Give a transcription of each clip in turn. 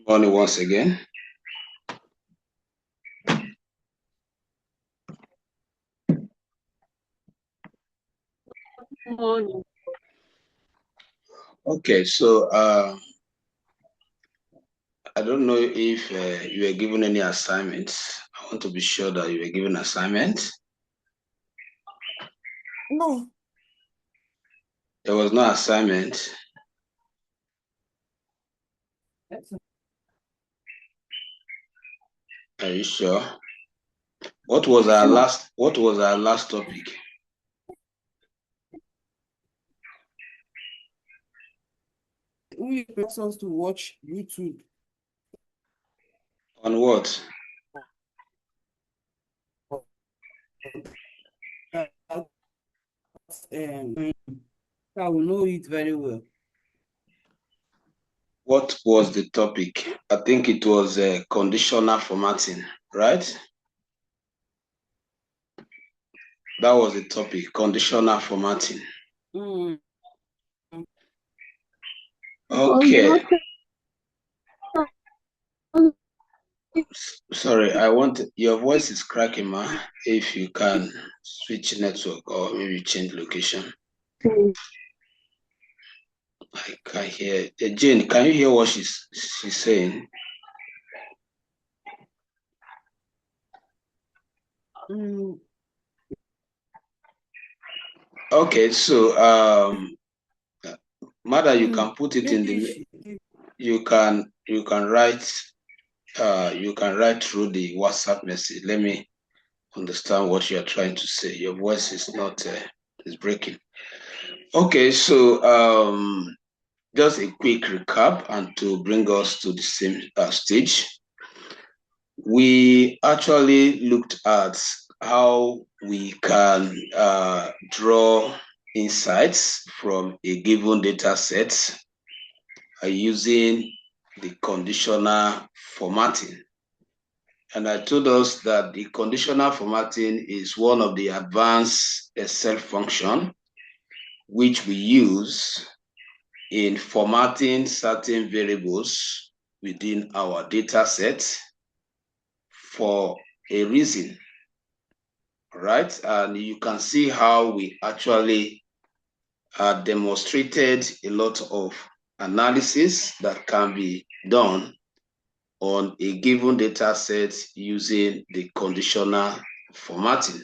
Morning once again. Morning. Okay, so I don't know if you were given any assignments. I want to be sure that you were given assignments. No. There was no assignment. Are you sure? What was our last topic? We expect us to watch YouTube. On what? I will know it very well. What was the topic? I think it was conditional formatting, right? That was the topic, conditional formatting. Mm. Okay. Sorry, your voice is cracking, ma. If you can switch network or maybe change location. I can't hear. Jane, can you hear what she's saying? Mm. Okay, so Mother, you can put it in the. You can write. You can write through the WhatsApp message. Let me understand what you are trying to say. Your voice is not. Is breaking. Okay, so just a quick recap and to bring us to the same stage. We actually looked at how we can draw insights from a given data set using the conditional formatting. And I told us that the conditional formatting is one of the advanced Excel function which we use in formatting certain variables within our data set for a reason, right? And you can see how we actually demonstrated a lot of analysis that can be done on a given data set using the conditional formatting.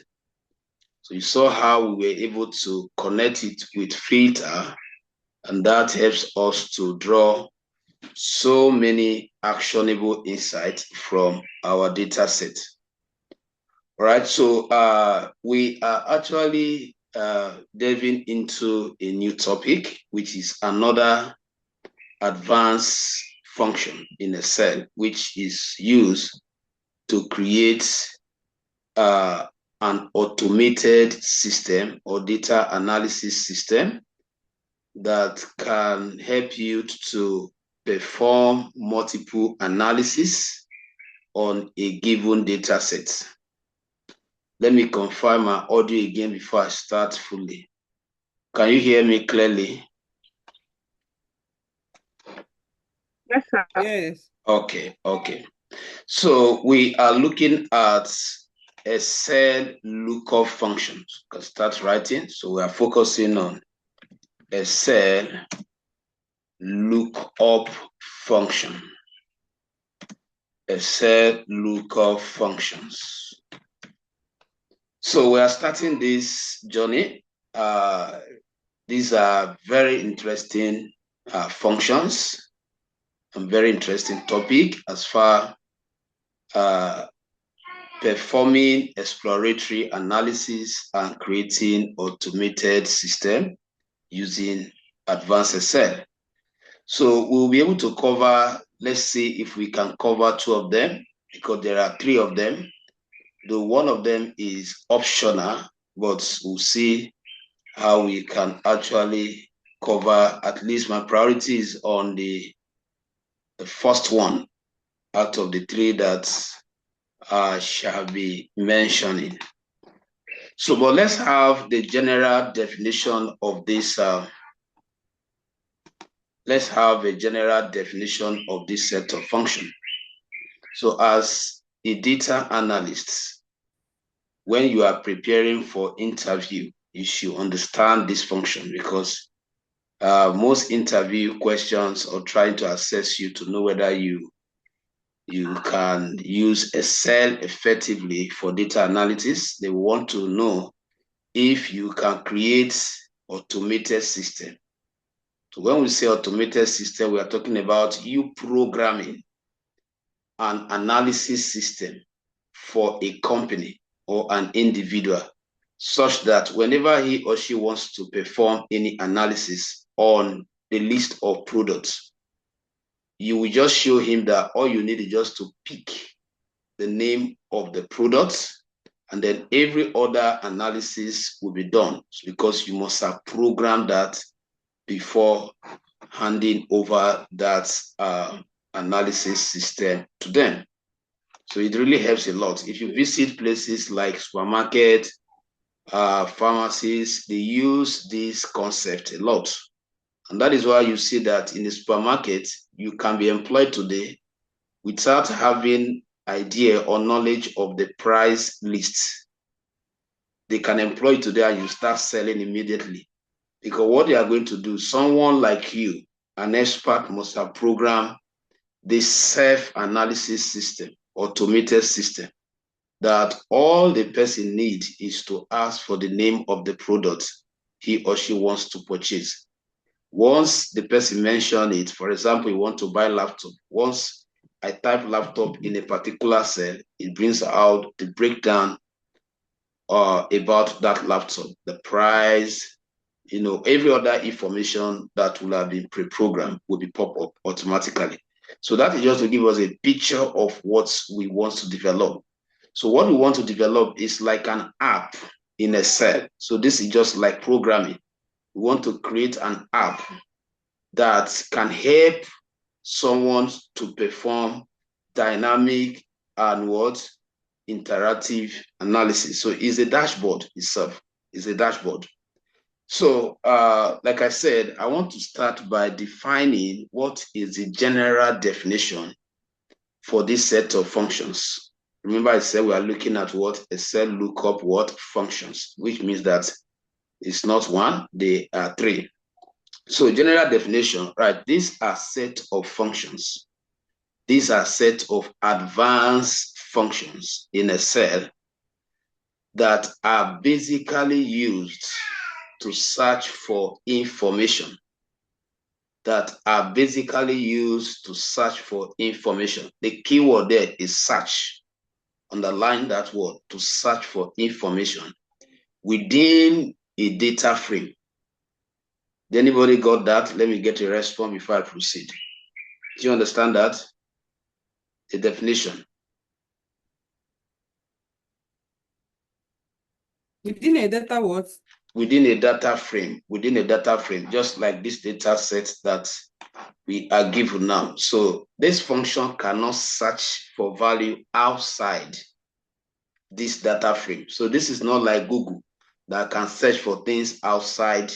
So you saw how we were able to connect it with filter, and that helps us to draw so many actionable insights from our data set. All right, so we are actually delving into a new topic, which is another advanced function in Excel, which is used to create an automated system or data analysis system that can help you to perform multiple analysis on a given data set. Let me confirm my audio again before I start fully. Can you hear me clearly? Yes, sir. Yes. Okay. So we are looking at Excel lookup functions. Can start writing. So we are focusing on Excel lookup function. Excel lookup functions. So we are starting this journey. These are very interesting functions and very interesting topic as far performing exploratory analysis and creating automated system using advanced Excel. So we'll be able to cover, let's see if we can cover two of them, because there are three of them. Though one of them is optional, but we'll see how we can actually cover. At least my priority is on the first one out of the three that I shall be mentioning. So, but let's have the general definition of this let's have a general definition of this set of function. So as a data analyst, when you are preparing for interview, you should understand this function, because most interview questions are trying to assess you to know whether you can use Excel effectively for data analysis. They want to know if you can create automated system. So when we say automated system, we are talking about you programming an analysis system for a company or an individual, such that whenever he or she wants to perform any analysis on the list of products, you will just show him that all you need is just to pick the name of the products, and then every other analysis will be done, because you must have programmed that before handing over that analysis system to them. So it really helps a lot. If you visit places like supermarket, pharmacies, they use this concept a lot. And that is why you see that in the supermarket, you can be employed today without having idea or knowledge of the price list. They can employ you today and you start selling immediately. Because what they are going to do, someone like you, an expert, must have programmed this self-analysis system, automated system, that all the person needs is to ask for the name of the product he or she wants to purchase. Once the person mentions it, for example, you want to buy laptop. Once I type laptop in a particular cell, it brings out the breakdown about that laptop, the price, every other information that will have been pre-programmed will be pop up automatically. So that is just to give us a picture of what we want to develop. So what we want to develop is like an app in Excel. So this is just like programming. We want to create an app that can help someone to perform dynamic and interactive analysis. So it's a dashboard itself. It's a dashboard. So like I said, I want to start by defining what is the general definition for this set of functions. Remember I said we are looking at what Excel lookup functions, which means that it's not one, they are three. So general definition, right? These are set of functions. These are set of advanced functions in Excel that are basically used to search for information. The keyword there is search. Underline that word, to search for information within a data frame. Did anybody got that? Let me get a response before I proceed. Do you understand that? The definition. Within a data what? Within a data frame, just like this data set that we are given now. So this function cannot search for value outside this data frame. So this is not like Google that can search for things outside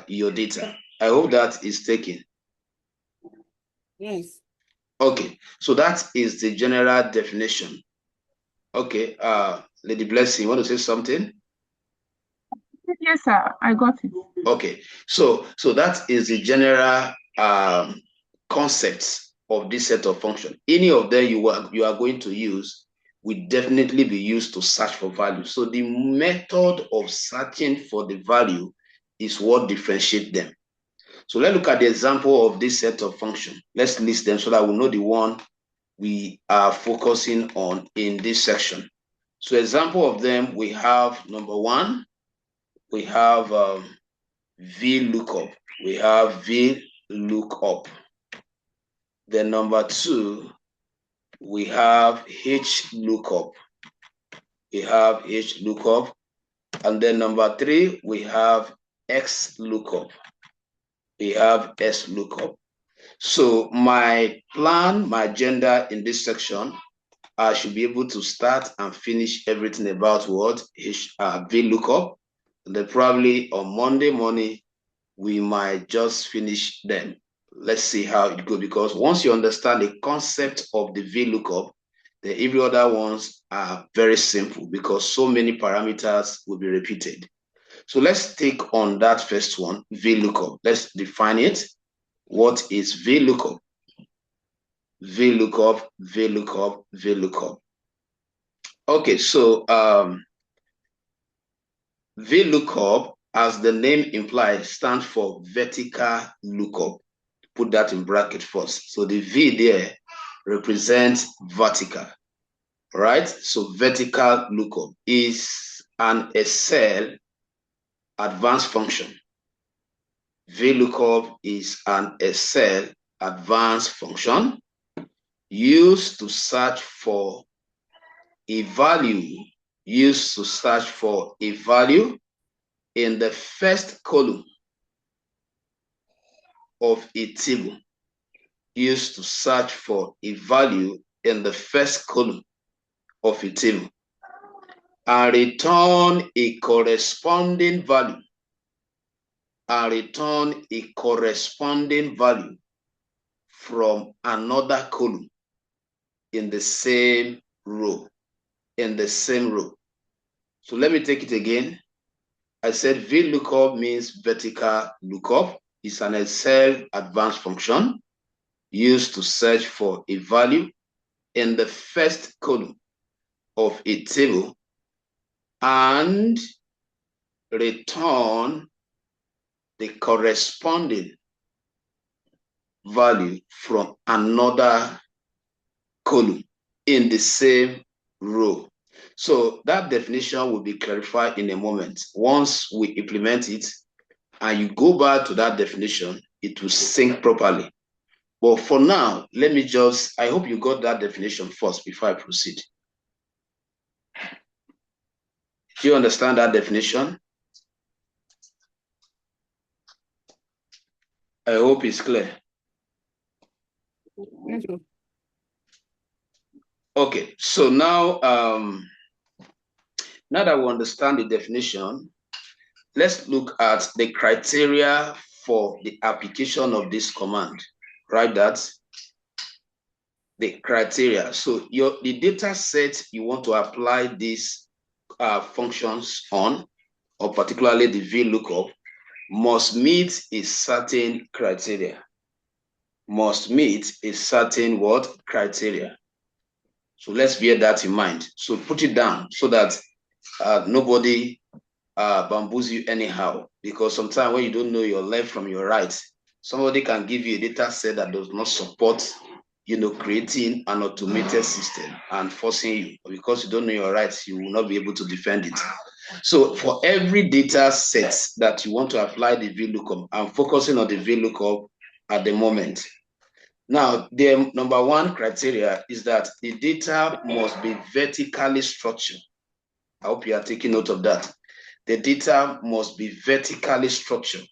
your data. I hope that is taken. Yes. Okay, so that is the general definition. Okay, Lady Blessing, you want to say something? Yes, sir, I got it. Okay, so that is the general concepts of this set of functions. Any of them you are going to use will definitely be used to search for value. So the method of searching for the value is what differentiates them. So let's look at the example of this set of functions. Let's list them so that we know the one we are focusing on in this section. So example of them, we have number one, we have VLOOKUP. We have VLOOKUP. Then number two, we have HLOOKUP. We have HLOOKUP. And then number three, we have XLOOKUP. We have XLOOKUP. So my plan, my agenda in this section, I should be able to start and finish everything about what VLOOKUP. And then probably on Monday morning, we might just finish them. Let's see how it goes, because once you understand the concept of the VLOOKUP, then every other ones are very simple because so many parameters will be repeated. So let's take on that first one, VLOOKUP. Let's define it. What is VLOOKUP? VLOOKUP, VLOOKUP, VLOOKUP. Okay, so VLOOKUP, as the name implies, stands for vertical lookup. Put that in bracket first. So the V there represents vertical, right? So vertical lookup is an Excel advanced function. VLOOKUP is an Excel advanced function used to search for a value, in the first column of a table, used to search for a value in the first column of a table, and return a corresponding value, from another column in the same row. So let me take it again. I said VLOOKUP means vertical lookup. It's an Excel advanced function used to search for a value in the first column of a table and return the corresponding value from another column in the same row. So that definition will be clarified in a moment. Once we implement it and you go back to that definition, it will sync properly. But for now, I hope you got that definition first before I proceed. Do you understand that definition? I hope it's clear. Okay, so now, now that we understand the definition, let's look at the criteria for the application of this command. Write that. The criteria. So the data set you want to apply these functions on, or particularly the VLOOKUP, must meet a certain criteria. Must meet a certain what? Criteria. So let's bear that in mind. So put it down so that nobody bamboos you anyhow. Because sometimes when you don't know your left from your right, somebody can give you a data set that does not support, creating an automated system and forcing you. Because you don't know your rights, you will not be able to defend it. So for every data set that you want to apply the VLOOKUP, I'm focusing on the VLOOKUP at the moment. Now, the number one criteria is that the data must be vertically structured. I hope you are taking note of that. The data must be vertically structured.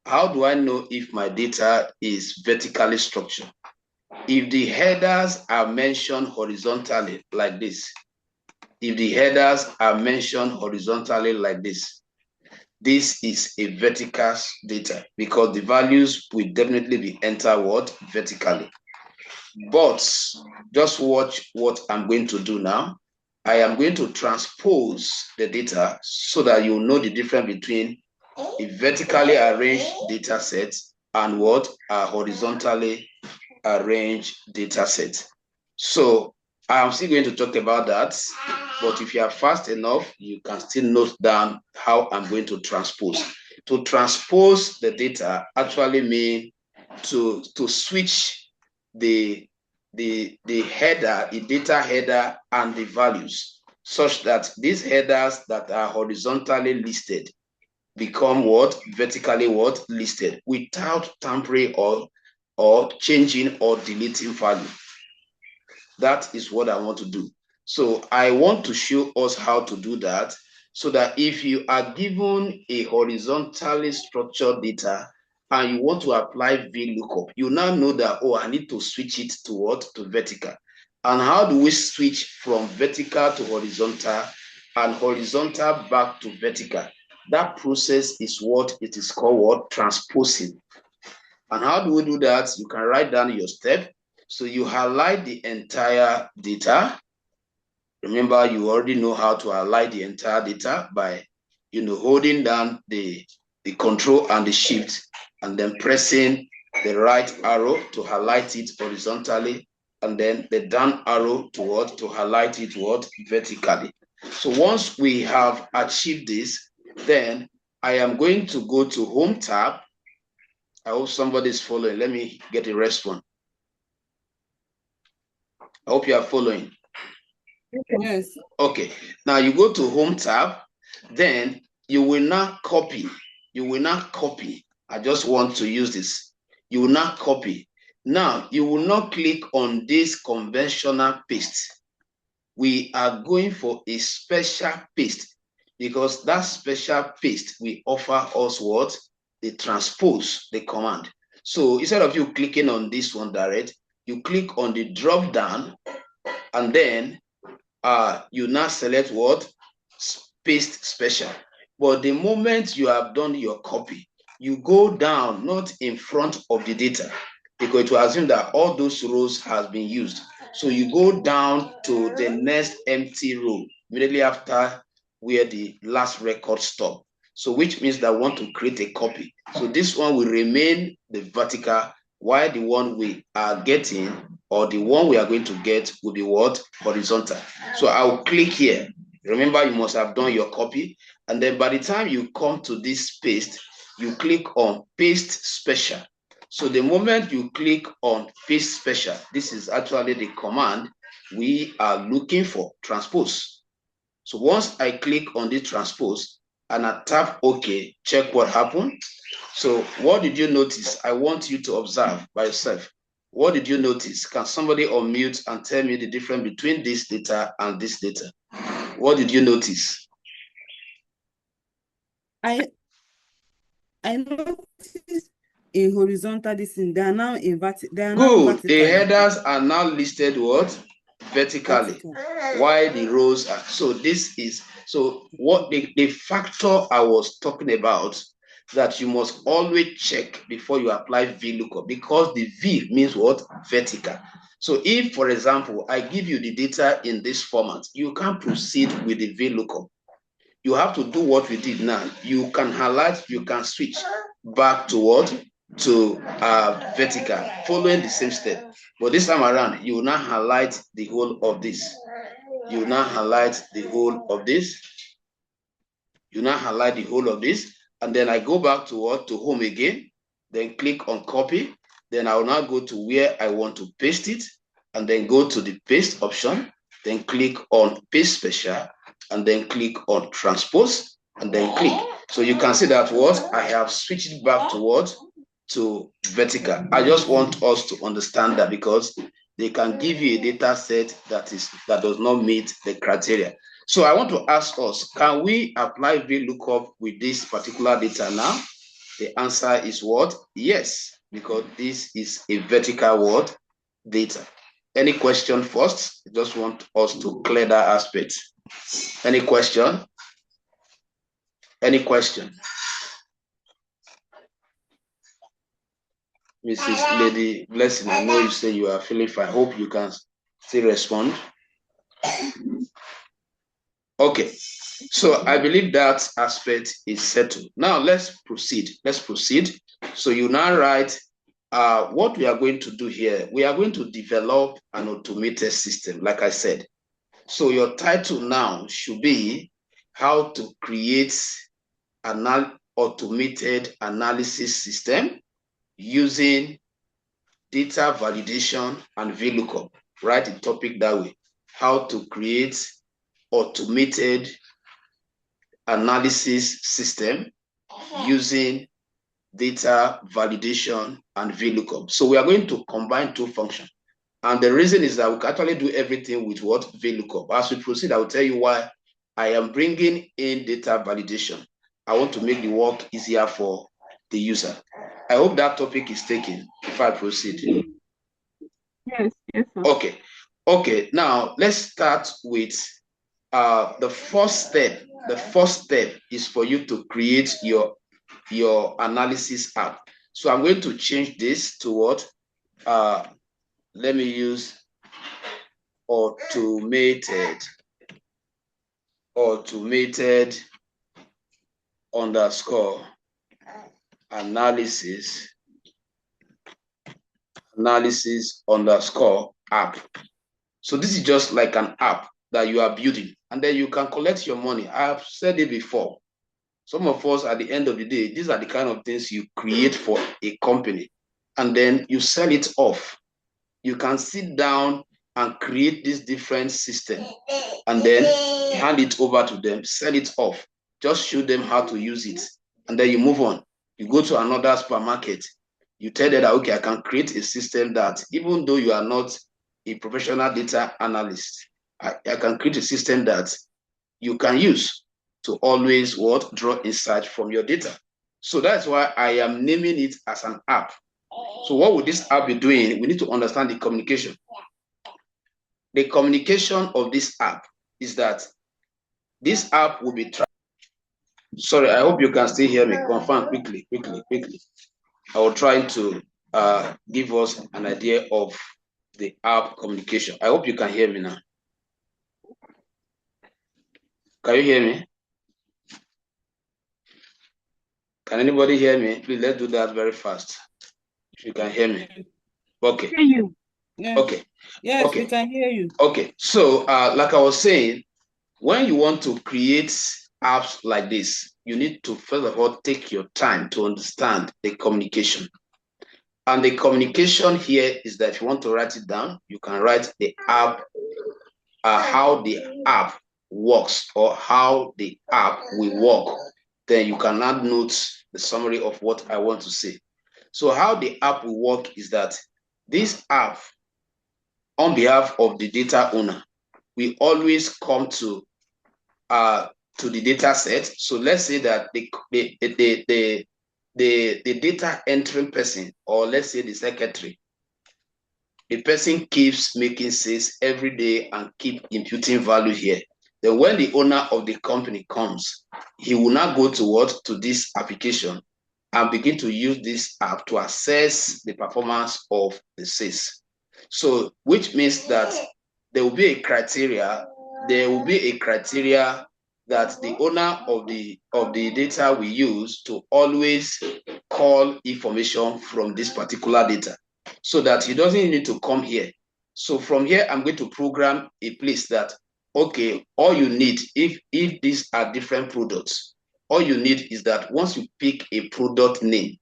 How do I know if my data is vertically structured? If the headers are mentioned horizontally like this, this is a vertical data because the values will definitely be entered vertically. But just watch what I'm going to do now. I am going to transpose the data so that you know the difference between a vertically arranged data set and what a horizontally arranged data set. So I'm still going to talk about that, but if you are fast enough, you can still note down how I'm going to transpose. To transpose the data actually means to switch the header, the data header, and the values, such that these headers that are horizontally listed become vertically listed without tampering or changing or deleting value. That is what I want to do. So I want to show us how to do that, so that if you are given a horizontally structured data and you want to apply VLOOKUP, you now know that, oh, I need to switch it to vertical. And how do we switch from vertical to horizontal and horizontal back to vertical? That process is what it is called what? Transposing. And how do we do that? You can write down your step. So you highlight the entire data. Remember, you already know how to highlight the entire data by, holding down the control and the shift, and then pressing the right arrow to highlight it horizontally, and then the down arrow to highlight it vertically. So once we have achieved this, then I am going to go to Home tab. I hope somebody is following. Let me get a response. I hope you are following. Yes. Okay. Now you go to Home tab, then you will now copy. You will not copy. I just want to use this. You will not copy. Now you will not click on this conventional paste. We are going for a special paste, because that special paste will offer us what? The transpose, the command. So instead of you clicking on this one direct, you click on the drop down, and then you now select what? Paste special. But the moment you have done your copy, you go down, not in front of the data, because it will assume that all those rows has been used. So you go down to the next empty row immediately after where the last record stopped. So which means that I want to create a copy. So this one will remain the vertical, while the one we are getting, or the one we are going to get, will be what? Horizontal. So I'll click here. Remember, you must have done your copy. And then by the time you come to this paste, you click on paste special. So the moment you click on paste special, this is actually the command we are looking for, transpose. So once I click on the transpose and I tap OK, check what happened. So what did you notice? I want you to observe by yourself. What did you notice? Can somebody unmute and tell me the difference between this data and this data? What did you notice? I noticed in horizontal this thing. They are now in vertical. They are now Good. vertical. The headers are now listed what? Vertically. Vertical. Why the rows are. So this is, so what the factor I was talking about, that you must always check before you apply VLOOKUP, because the V means what? Vertical. So if, for example, I give you the data in this format, you can't proceed with the VLOOKUP. You have to do what we did now. You can highlight, you can switch back to what? To vertical, following the same step. But this time around, you will now highlight the whole of this. You will now highlight the whole of this. You now highlight the whole of this. And then I go back to what? To home again. Then click on copy. Then I will now go to where I want to paste it. And then go to the paste option. Then click on paste special. And then click on transpose. And then click. So you can see that what? I have switched it back to what? To vertical. I just want us to understand that, because they can give you a data set that does not meet the criteria. So I want to ask us, can we apply VLOOKUP with this particular data now? The answer is what? Yes, because this is a vertical word data. Any question first? I just want us to clear that aspect. Any question? Any question? Mrs. Lady Blessing, I know you say you are feeling fine. I hope you can still respond. Okay, so I believe that aspect is settled. Now let's proceed. Let's proceed. So you now write what we are going to do here. We are going to develop an automated system, like I said. So your title now should be how to create an automated analysis system using data validation and VLOOKUP. Write the topic that way. How to create automated analysis system using data validation and VLOOKUP. So we are going to combine two functions. And the reason is that we can actually do everything with what? VLOOKUP. As we proceed, I will tell you why I am bringing in data validation. I want to make the work easier for the user. I hope that topic is taken if I proceed. Yes, yes, sir. Okay. Okay, now let's start with the first step the first step is for you to create your analysis app. So I'm going to change this to what? Let me use automated underscore analysis underscore app. So this is just like an app that you are building, and then you can collect your money. I have said it before. Some of us, at the end of the day, these are the kind of things you create for a company, and then you sell it off. You can sit down and create this different system, and then hand it over to them, sell it off, just show them how to use it, and then you move on. You go to another supermarket, you tell them that, okay, I can create a system that, even though you are not a professional data analyst, I can create a system that you can use to always draw insight from your data. So that's why I am naming it as an app. So what would this app be doing? We need to understand the communication. The communication of this app is that this app will be sorry, I hope you can still hear me. Confirm quickly. I will try to give us an idea of the app communication. I hope you can hear me now. Can you hear me? Can anybody hear me? Please, let's do that very fast. If you can hear me. Okay. Hear you. Yes. Okay. Yes, Okay. we can hear you. Okay. So, like I was saying, when you want to create apps like this, you need to first of all take your time to understand the communication. And the communication here is that if you want to write it down, you can write the app, how the app works, or how the app will work. Then you can add notes, the summary of what I want to say. So how the app will work is that this app, on behalf of the data owner, we always come to the data set. So let's say that the data entering person, or let's say the secretary, the person keeps making sales every day and keep imputing value here. Then when the owner of the company comes, he will now go to this application and begin to use this app to assess the performance of the sales. So, which means that there will be a criteria that the owner of the data we use to always call information from this particular data, so that he doesn't need to come here. So from here, I'm going to program a place that, okay, all you need, if these are different products, all you need is that once you pick a product name,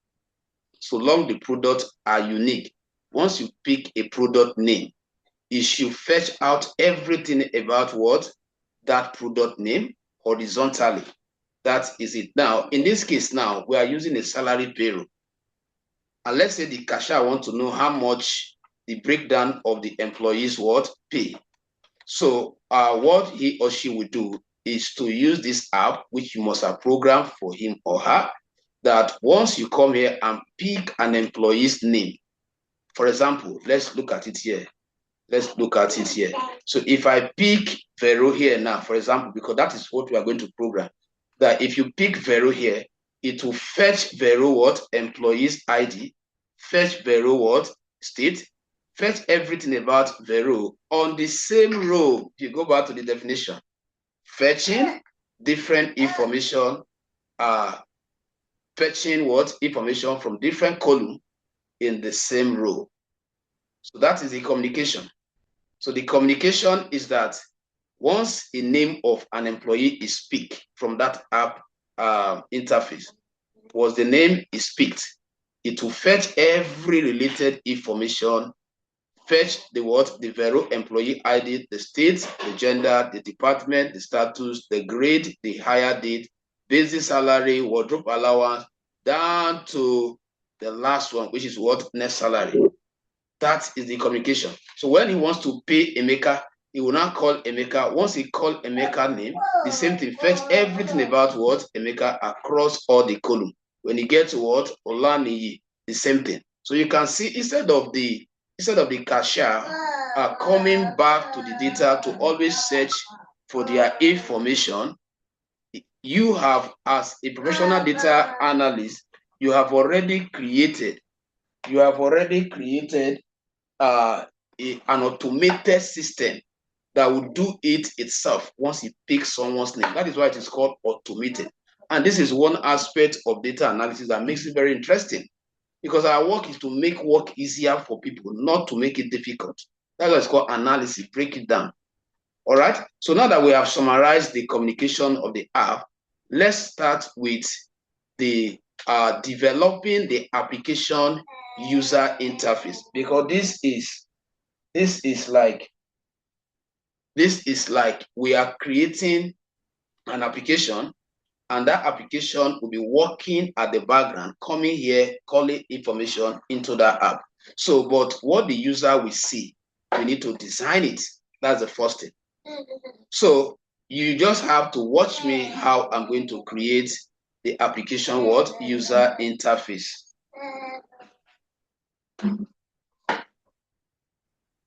so long the products are unique, once you pick a product name, it should fetch out everything about that product name horizontally. That is it. Now, in this case, now we are using a salary payroll. And let's say the cashier wants to know how much the breakdown of the employees pay. So what he or she will do is to use this app, which you must have programmed for him or her, that once you come here and pick an employee's name, for example, let's look at it here. So if I pick Vero here now, for example, because that is what we are going to program, that if you pick Vero here, it will fetch Vero employees ID, fetch Vero state, fetch everything about Vero on the same row. If you go back to the definition, fetching different information, fetching information from different column in the same row. So that is the communication. So the communication is that once a name of an employee is picked from that app interface, once the name is picked, it will fetch every related information, fetch the Vero employee ID, the state, the gender, the department, the status, the grade, the hire date, basic salary, wardrobe allowance, down to the last one, which is net salary. That is the communication. So when he wants to pay Emeka, he will now call Emeka. Once he calls Emeka name, the same thing, fetch everything about Emeka across all the column. When he gets to Olaniyi, the same thing. So you can see instead of the cashier coming back to the data to always search for their information, you have, as a professional data analyst, you have already created an automated system that will do it itself once it picks someone's name. That is why it is called automated. And this is one aspect of data analysis that makes it very interesting, because our work is to make work easier for people, not to make it difficult. That's why it's called analysis, break it down. All right. So now that we have summarized the communication of the app, let's start with the developing the application user interface, because this is like we are creating an application, and that application will be working at the background, coming here, calling information into that app. So, but what the user will see, we need to design it. That's the first thing. So you just have to watch me how I'm going to create the application user interface.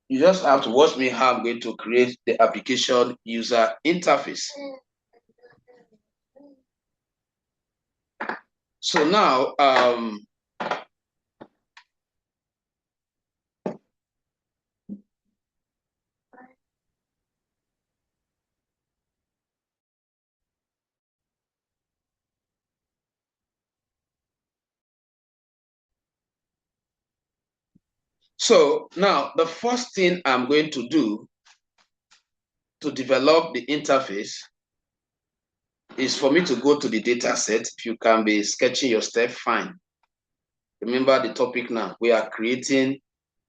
You just have to watch me how I'm going to create the application user interface. So now, the first thing I'm going to do to develop the interface is for me to go to the data set. If you can be sketching your step, fine. Remember the topic now. We are creating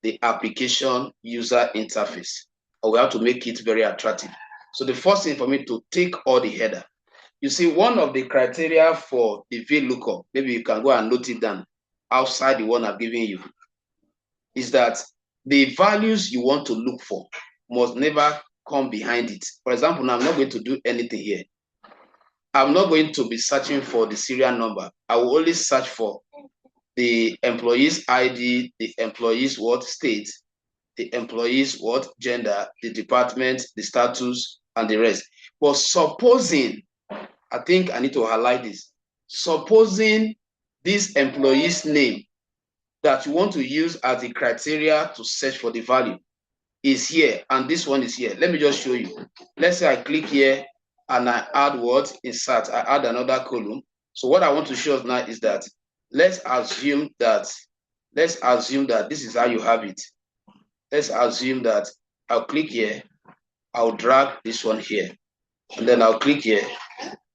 the application user interface, or we have to make it very attractive. So the first thing for me to take all the header. You see, one of the criteria for the VLOOKUP, maybe you can go and note it down outside the one I've given you, is that the values you want to look for must never come behind it. For example, now I'm not going to do anything here. I'm not going to be searching for the serial number. I will only search for the employee's ID, the employee's state, the employee's gender, the department, the status, and the rest. But supposing, I think I need to highlight this, supposing this employee's name that you want to use as the criteria to search for the value is here, and this one is here. Let me just show you. Let's say I click here and I add insert, I add another column. So what I want to show us now is that let's assume that this is how you have it. Let's assume that I'll click here, I'll drag this one here, and then I'll click here,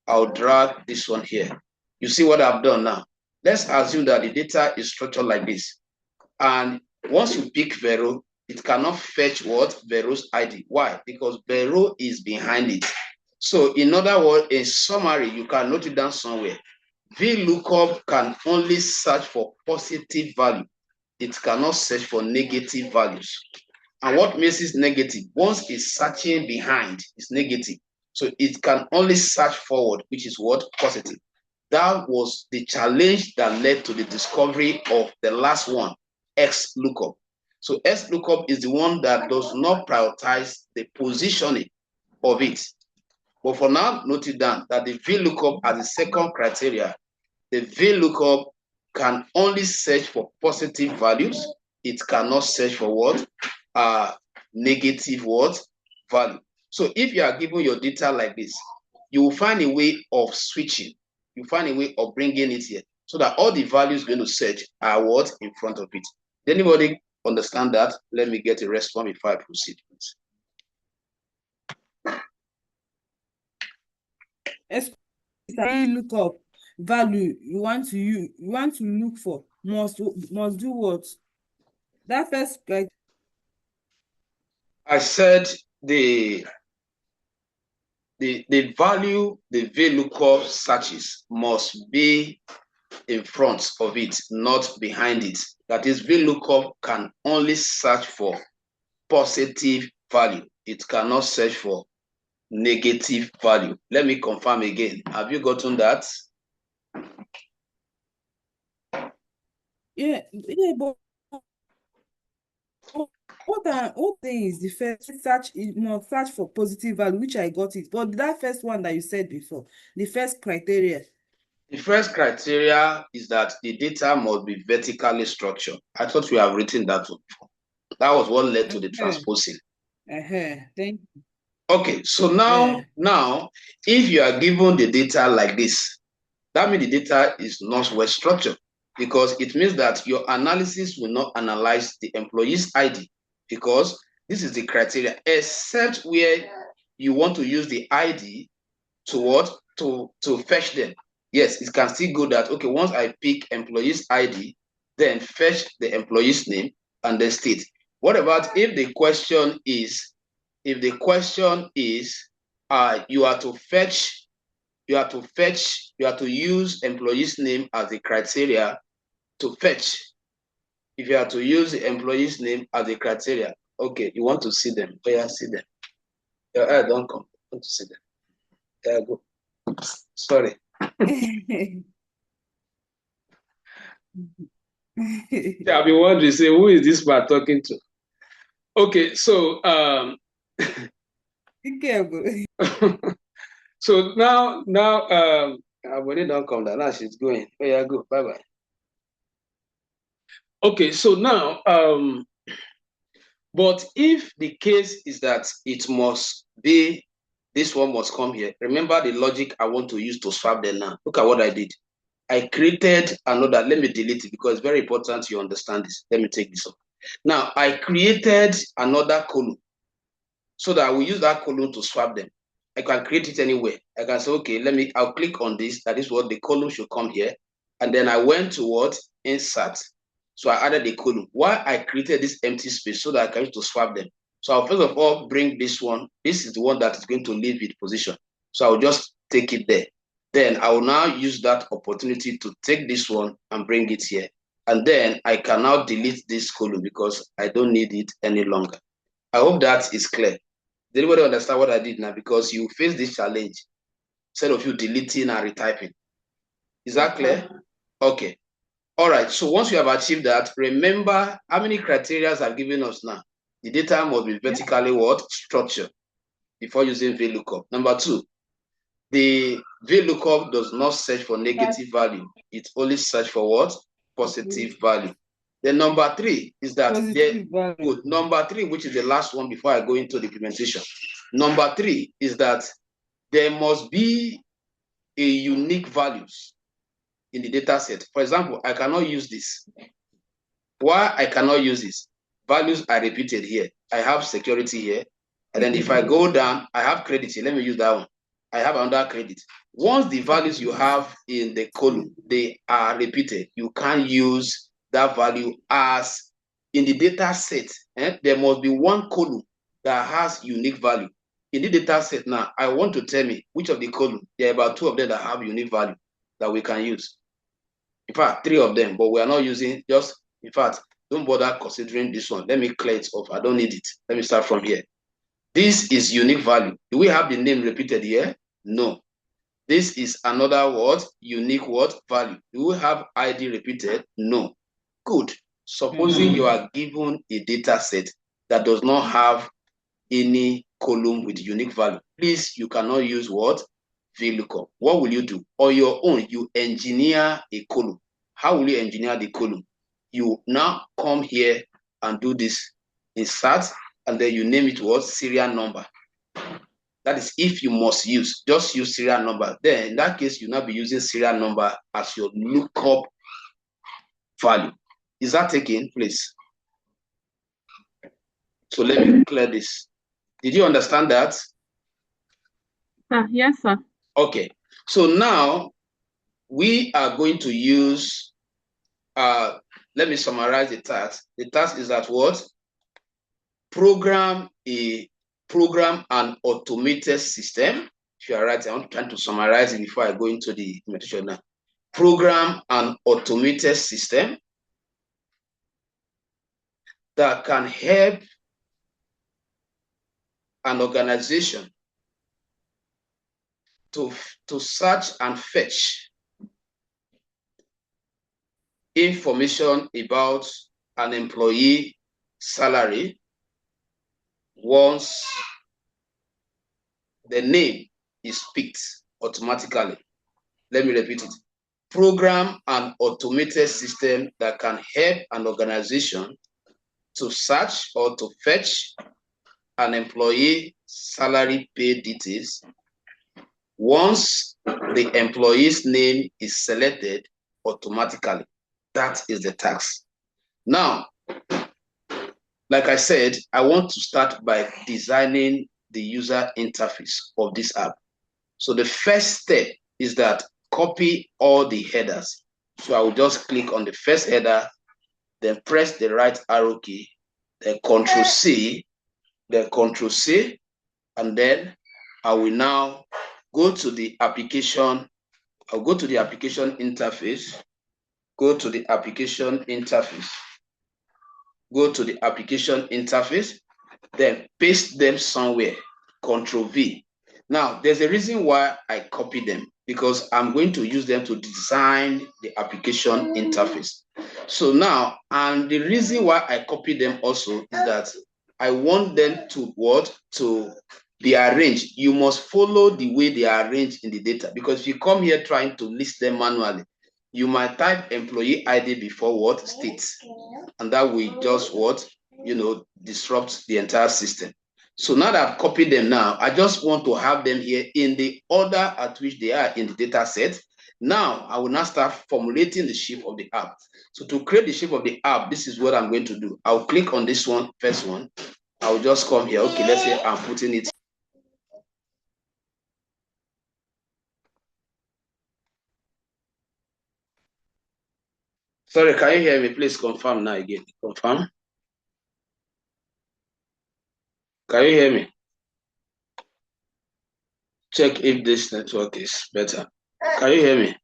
I'll drag this one here. You see what I've done now? Let's assume that the data is structured like this. And once you pick Vero, it cannot fetch Vero's ID. Why? Because Vero is behind it. So in other words, in summary, you can note it down somewhere. VLOOKUP can only search for positive value. It cannot search for negative values. And what makes it negative? Once it's searching behind, it's negative. So it can only search forward, which is positive. That was the challenge that led to the discovery of the last one, XLOOKUP. So XLOOKUP is the one that does not prioritize the positioning of it. But for now, note it down that the VLOOKUP as the second criteria, the VLOOKUP can only search for positive values. It cannot search for negative value. So if you are given your data like this, you will find a way of switching. You find a way of bringing it here so that all the values going to search are in front of it. Did anybody understand that? Let me get a response before I proceed. VLOOKUP value you want to look for must do what? That first, like I said, the value the VLOOKUP searches must be in front of it, not behind it. That is, VLOOKUP can only search for positive value. It cannot search for negative value. Let me confirm again. Have you gotten that? yeah, but what thing is the first search? You must search for positive value, which I got it. But that first one that you said before, the first criteria. The first criteria is that the data must be vertically structured. I thought we have written that before. That was what led to the transposing. Thank you. Okay, so now, if you are given the data like this, that means the data is not well structured, because it means that your analysis will not analyze the employee's ID, because this is the criteria, except where you want to use the ID to what? To fetch them. Yes, it can still go that, okay, once I pick employee's ID, then fetch the employee's name and then state. What about if the question is, you are to use employee's name as the criteria to fetch. If you are to use the employee's name as the criteria, okay, you want to see them. Oh yeah, see them. Your eye don't come. I want to see them. There you go. Sorry. I'll be wondering, say, who is this man talking to? Okay, so so now when don't come down, now she's going. Oh yeah, go. Bye-bye. Okay, so now but if the case is that it must be, this one must come here. Remember the logic I want to use to swap them now. Look at what I did. I created another, let me delete it because it's very important you understand this. Let me take this off. Now, I created another column so that I will use that column to swap them. I can create it anywhere. I can say, okay, I'll click on this. That is what the column should come here. And then I went to what? Insert. So I added the column. Why I created this empty space so that I can use to swap them. So I'll first of all bring this one. This is the one that is going to leave its position. So I'll just take it there. Then I will now use that opportunity to take this one and bring it here. And then I can now delete this column because I don't need it any longer. I hope that is clear. Did anybody understand what I did now? Because you face this challenge instead of you deleting and retyping. Is that clear? Okay. All right. So once you have achieved that, remember how many criteria I've given us now. The data must be vertically what? Structured before using VLOOKUP. Number 2, the VLOOKUP does not search for negative value. It only search for what? Positive value. Then number 3 is that good. Number 3, which is the last one before I go into the implementation. Number 3 is that there must be a unique values in the data set. For example, I cannot use this. Why I cannot use this? Values are repeated here. I have security here. And then if I go down, I have credit here. Let me use that one. I have another credit. Once the values you have in the column, they are repeated, you can't use that value as in the data set. There must be one column that has unique value. In the data set now, I want to tell me which of the column, there are about 2 of them that have unique value that we can use. In fact, 3 of them, but we are not using just, in fact, don't bother considering this one. Let me clear it off. I don't need it. Let me start from here. This is unique value. Do we have the name repeated here? No. This is another word, unique word, value. Do we have ID repeated? No. Good. Supposing you are given a data set that does not have any column with unique value, please, you cannot use what? VLOOKUP. What will you do? On your own, you engineer a column. How will you engineer the column? You now come here and do this insert, and then you name it what? Serial number. That is if you must use, just use serial number. Then in that case, you'll not be using serial number as your lookup value. Is that taken, please? So let me clear this. Did you understand that? Yes, sir. Okay. So now we are going to use, let me summarize the task. The task is that what? Program an automated system. If you are right, I'm trying to summarize it before I go into the implementation now. Program an automated system that can help an organization to search and fetch information about an employee salary once the name is picked automatically. Let me repeat it. Program an automated system that can help an organization to search or to fetch an employee salary pay details once the employee's name is selected automatically. That is the task. Now, like I said, I want to start by designing the user interface of this app. So the first step is that copy all the headers. So I will just click on the first header, then press the right arrow key, then Control C, then Control C, and then I will now go to the application. I'll go to the application interface, go to the application interface, go to the application interface, then paste them somewhere, Control V. Now, there's a reason why I copy them, because I'm going to use them to design the application interface. So now, and the reason why I copy them also is that I want them to what? To be arranged. You must follow the way they are arranged in the data, because if you come here trying to list them manually, you might type employee ID before what? States, and that will just what? Disrupt the entire system. So now that I've copied them now, I just want to have them here in the order at which they are in the data set. Now, I will now start formulating the shape of the app. So to create the shape of the app, this is what I'm going to do. I'll click on this one, first one. I'll just come here. Okay, let's say I'm putting it. Sorry, can you hear me? Please confirm now again. Confirm. Can you hear me? Check if this network is better. Can you hear me?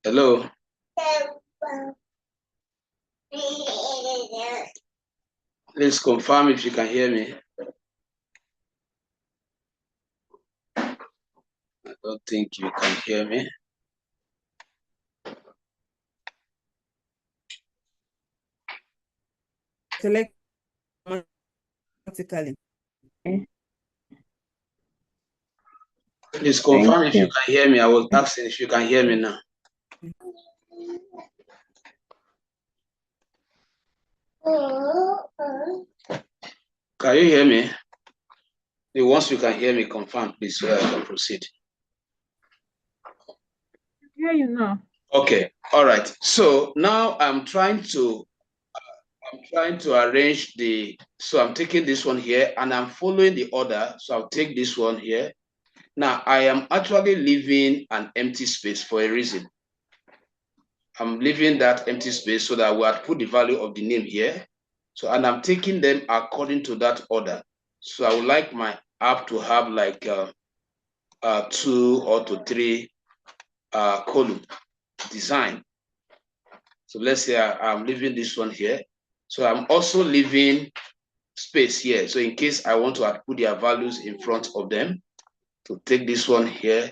Hello? Please confirm if you can hear me. I don't think you can hear me. Select automatically. Please confirm if you can hear me. I was asking if you can hear me now. Can you hear me? Once you can hear me, confirm, please, so I can proceed. I hear you now. Okay, all right. So now I'm trying to arrange so I'm taking this one here and I'm following the order. So I'll take this one here. Now I am actually leaving an empty space for a reason. I'm leaving that empty space so that I will put the value of the name here. So, and I'm taking them according to that order. So I would like my app to have like 2 or 3 column design. So let's say I'm leaving this one here. So I'm also leaving space here. So in case I want to put their values in front of them, to take this one here,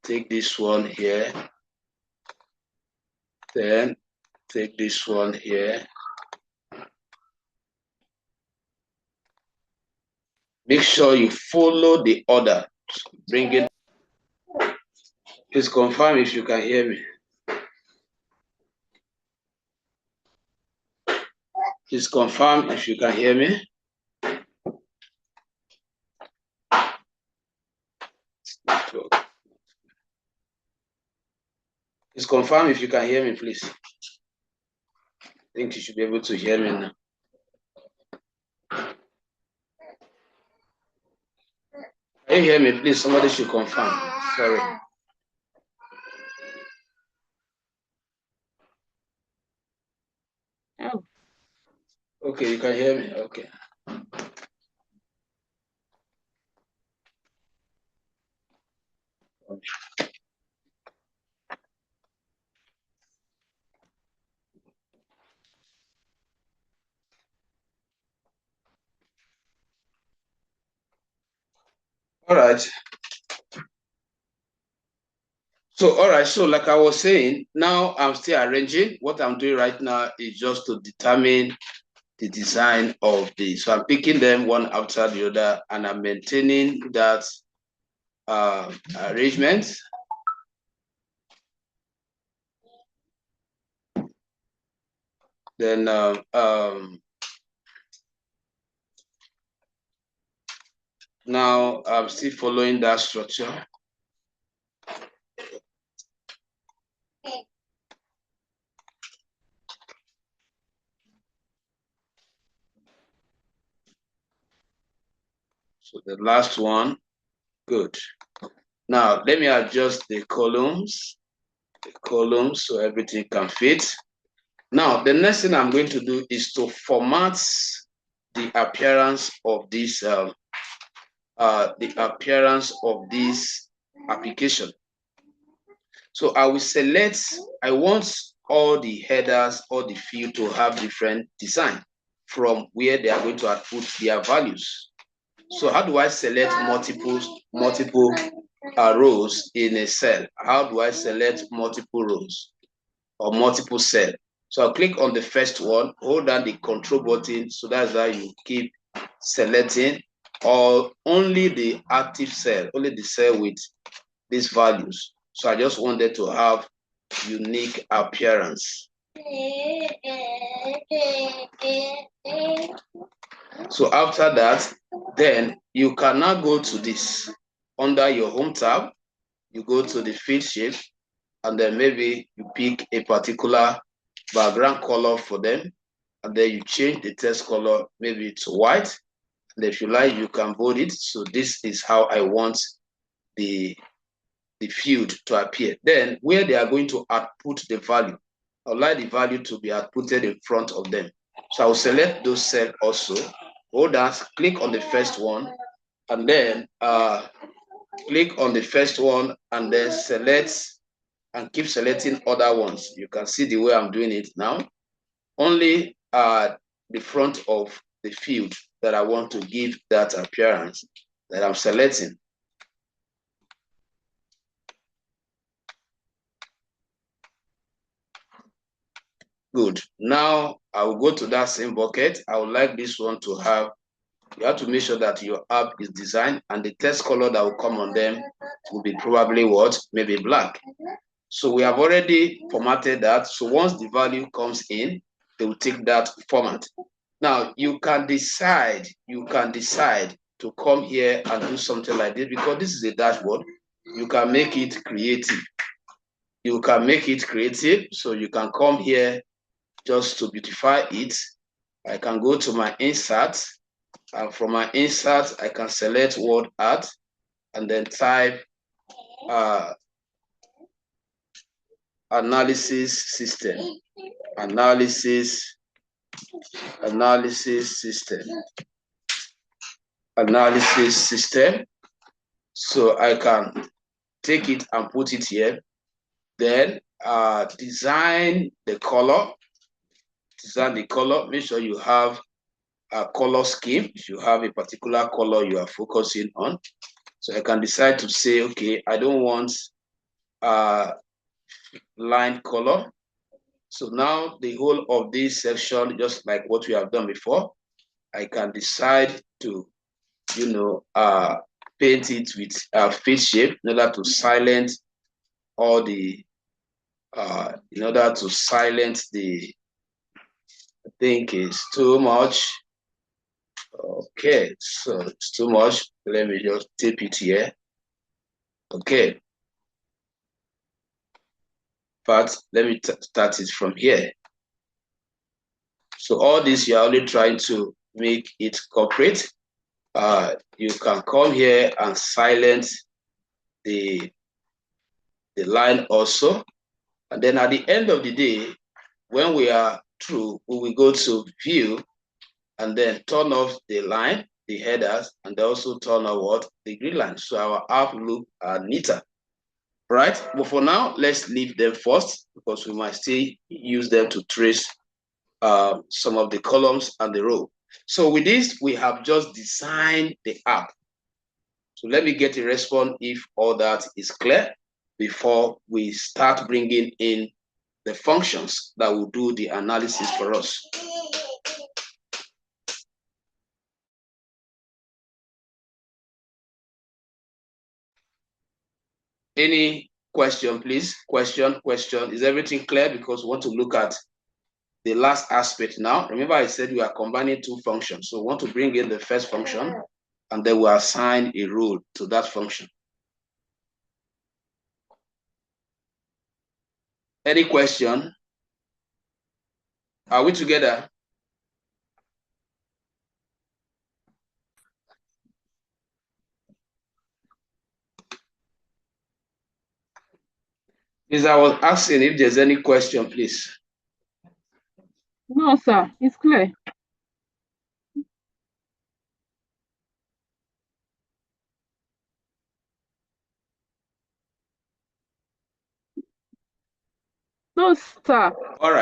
take this one here, then take this one here. Make sure you follow the order. Bring it. Please confirm if you can hear me. Please confirm if you can hear me. Please confirm if you can hear me, please. I think you should be able to hear me now. Can you hear me, please? Somebody should confirm. Sorry. Oh. Okay, you can hear me. Okay. All right. So, all right. So, like I was saying, now I'm still arranging. What I'm doing right now is just to determine the design of this. So I'm picking them one after the other, and I'm maintaining that arrangement. Then now I'm still following that structure. So the last one, good. Now let me adjust the columns so everything can fit. Now the next thing I'm going to do is to format the appearance of this application. So I will select, I want all the headers or the field to have different design from where they are going to output their values. So how do I select multiple rows in a cell? How do I select multiple rows or multiple cells? So I'll click on the first one, hold down the control button. So that's how you keep selecting only the active cell, only the cell with these values. So I just wanted to have unique appearance. So after that, then you can now go to this. Under your home tab, you go to the field shape, and then maybe you pick a particular background color for them, and then you change the text color maybe to white. And if you like, you can bold it. So this is how I want the field to appear. Then where they are going to output the value, I would like the value to be outputted in front of them. So I will select those cells also. Hold down, click on the first one, and then click on the first one, and then select and keep selecting other ones. You can see the way I'm doing it now. Only the front of the field that I want to give that appearance that I'm selecting. Good. Now I will go to that same bucket. I would like this one to have, you have to make sure that your app is designed, and the text color that will come on them will be probably what? Maybe black. So we have already formatted that. So once the value comes in, they will take that format. Now you can decide to come here and do something like this, because this is a dashboard. You can make it creative. So you can come here just to beautify it. I can go to my insert, and from my insert, I can select word art and then type analysis system. So I can take it and put it here. Then design the color. Make sure you have a color scheme. If you have a particular color you are focusing on. So I can decide to say, okay, I don't want line color. So now the whole of this section, just like what we have done before, I can decide to, paint it with face shape in order to silence all the, I think it's too much. Okay, so it's too much. Let me just tape it here. Okay. But let me start it from here. So all this, you're only trying to make it corporate. You can come here and silence the line also. And then at the end of the day, when we are through, we will go to view and then turn off the line, the headers, and also turn on what? The grid line. So our app look neater. Right? But for now, let's leave them first, because we might still use them to trace some of the columns and the row. So with this, we have just designed the app. So let me get a response if all that is clear before we start bringing in the functions that will do the analysis for us. Any question, please? Question. Is everything clear? Because we want to look at the last aspect now. Remember, I said we are combining two functions. So we want to bring in the first function, and then we assign a role to that function. Any question? Are we together? Please, I was asking if there's any question, please. No, sir. It's clear. No, sir. All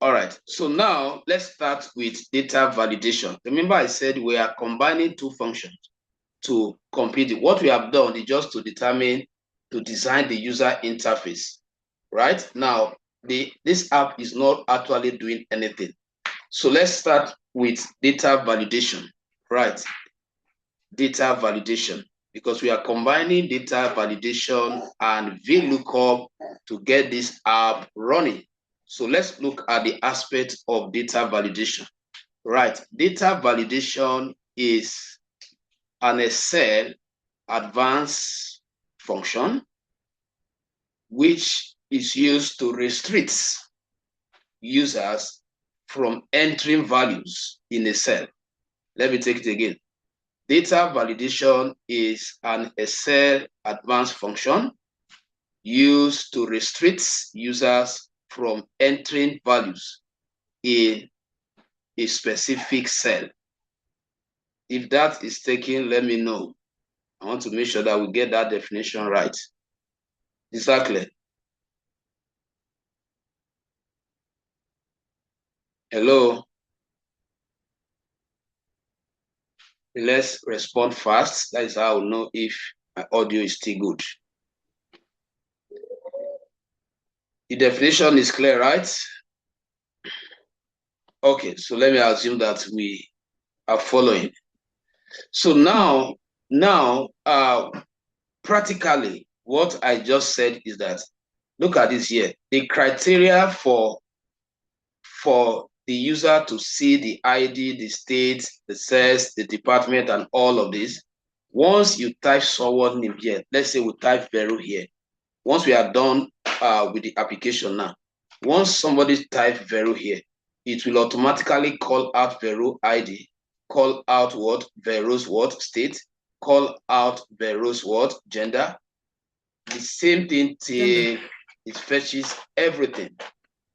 right. So now let's start with data validation. Remember, I said we are combining two functions to complete it. What we have done is just to design the user interface. Right now, this app is not actually doing anything. So let's start with data validation. Right. Data validation, because we are combining data validation and VLOOKUP to get this app running. So let's look at the aspect of data validation. Right, data validation is an Excel advanced function which is used to restrict users from entering values in a cell. Let me take it again. Data validation is an Excel advanced function used to restrict users from entering values in a specific cell. If that is taken, let me know. I want to make sure that we get that definition right. Exactly. Hello. Let's respond fast. That is how I'll know if my audio is still good. The definition is clear, right? Okay, so let me assume that we are following. So now, practically, what I just said is that, look at this here. The criteria for the user to see the ID, the state, the sex, the department, and all of this, once you type someone name here, let's say we type Vero here. Once we are done with the application now, once somebody type Vero here, it will automatically call out Vero ID, call out what Vero's what state, call out Vero's what gender. The same thing till it fetches everything.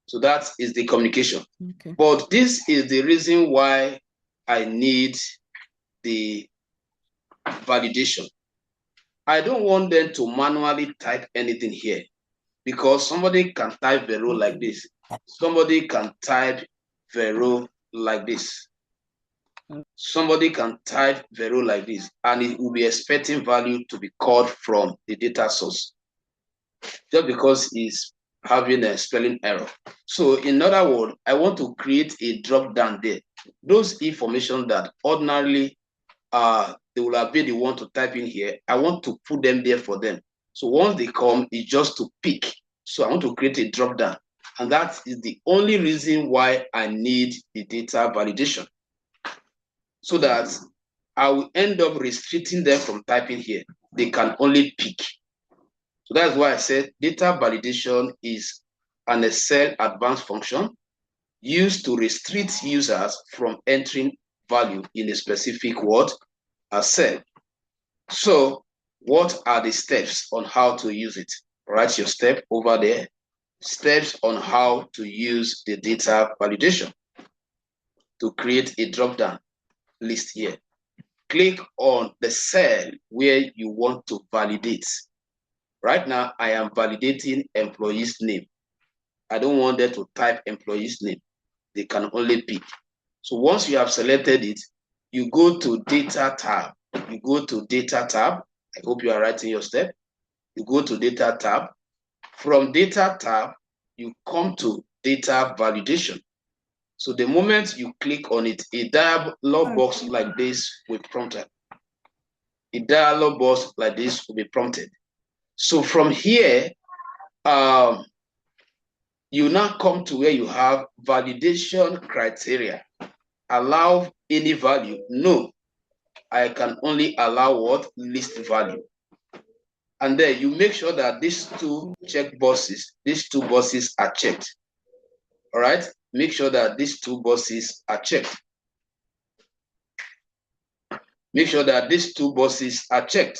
So that is the communication. Okay. But this is the reason why I need the validation. I don't want them to manually type anything here, because somebody can type Vero like this. Somebody can type Vero like this. Somebody can type Vero like this, and it will be expecting value to be called from the data source, just because it's having a spelling error. So in other words, I want to create a drop down there. Those information that ordinarily they will have been the one to type in here, I want to put them there for them. So once they come, it's just to pick. So I want to create a drop down. And that is the only reason why I need the data validation. So that I will end up restricting them from typing here. They can only pick. So that's why I said data validation is an Excel advanced function used to restrict users from entering value in a specific word, a cell. So what are the steps on how to use it? Write your step over there. Steps on how to use the data validation. To create a drop-down list here, click on the cell where you want to validate. Right now, I am validating employee's name. I don't want them to type employee's name. They can only pick. So once you have selected it, you go to Data tab. You go to Data tab. I hope you are writing your step. You go to Data tab. From Data tab, you come to Data validation. So the moment you click on it, a dialog box like this will be prompted. A dialog box like this will be prompted. So from here, you now come to where you have validation criteria. Allow any value? No, I can only allow what? List value. And then you make sure that these two boxes are checked. All right, make sure that these two boxes are checked. Make sure that these two boxes are checked.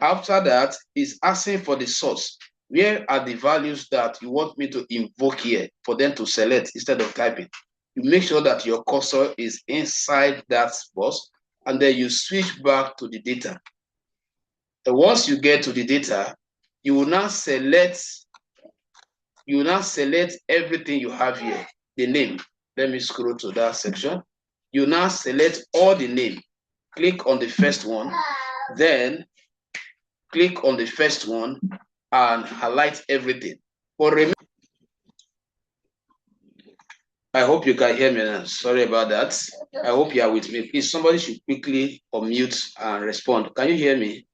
After that, is asking for the source. Where are the values that you want me to invoke here for them to select instead of typing? You make sure that your cursor is inside that box, and then you switch back to the data. And once you get to the data, you will now select everything you have here, the name. Let me scroll to that section. You now select all the name. Click on the first one, then click on the first one and highlight everything. But remember, I hope you can hear me now. Sorry about that. I hope you are with me. Please, somebody should quickly unmute and respond. Can you hear me?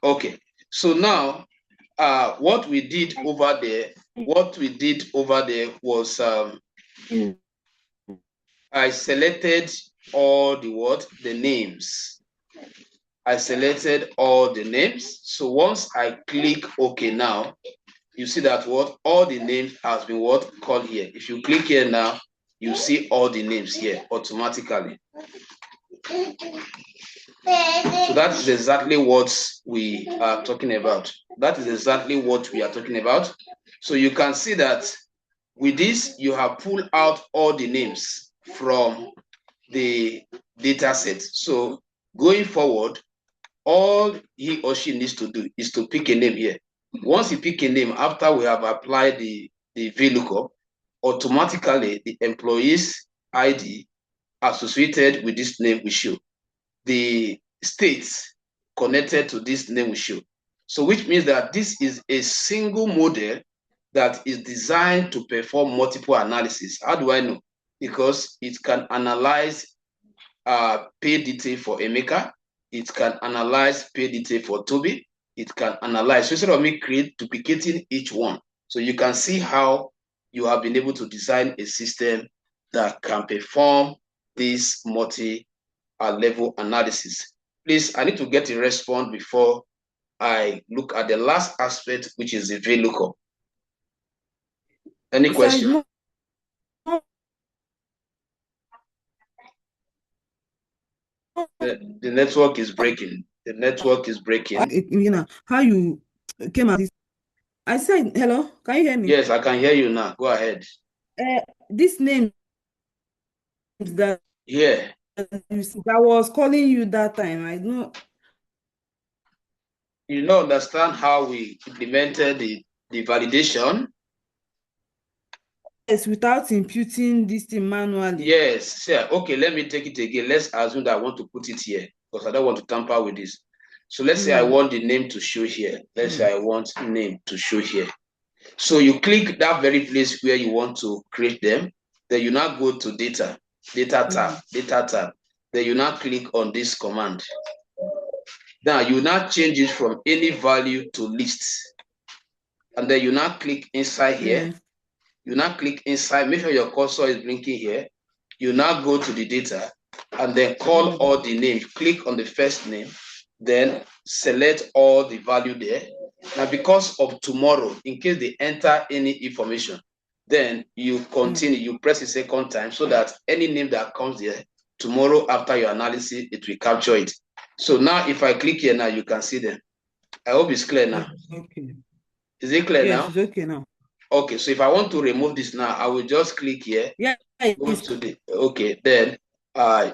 Okay. So now, what we did over there was I selected all the names. I selected all the names. So once I click OK now, you see that all the names has been called here. If you click here now, you see all the names here automatically. So that is exactly what we are talking about. So you can see that with this, you have pulled out all the names from the data set. So going forward, all he or she needs to do is to pick a name here. Once you pick a name, after we have applied the VLOOKUP, automatically the employee's ID associated with this name will show. The states connected to this name will show. So which means that this is a single model that is designed to perform multiple analysis. How do I know? Because it can analyze pay detail for Emeka, it can analyze pay detail for Toby, it can analyze. So instead of me duplicating each one, so you can see how you have been able to design a system that can perform this multi-level analysis. Please, I need to get a response before I look at the last aspect, which is the VLOOKUP. Any question? The network is breaking. The network is breaking. You know how you came at this. I said, hello, can you hear me? Yes, I can hear you now. Go ahead. This name that that was calling you that time, I know. You don't understand how we implemented the validation? Yes, without imputing this thing manually. Yes, sir. Okay, let me take it again. Let's assume that I want to put it here because I don't want to tamper with this. So let's say I want the name to show here. Let's say I want name to show here. So you click that very place where you want to create them. Then you now go to data tab. Then you now click on this command. Now you now change it from any value to list. And then you now click inside here. You now click inside, make sure your cursor is blinking here. You now go to the data and then call all the names. Click on the first name, then select all the value there. Now, because of tomorrow, in case they enter any information, then you continue, you press a second time so that any name that comes there, tomorrow after your analysis, it will capture it. So now if I click here now, you can see them. I hope it's clear now. Okay. Is it clear now? Yes, it's okay now. Okay, so if I want to remove this now, I will just click here. Yeah. Go to the, okay, then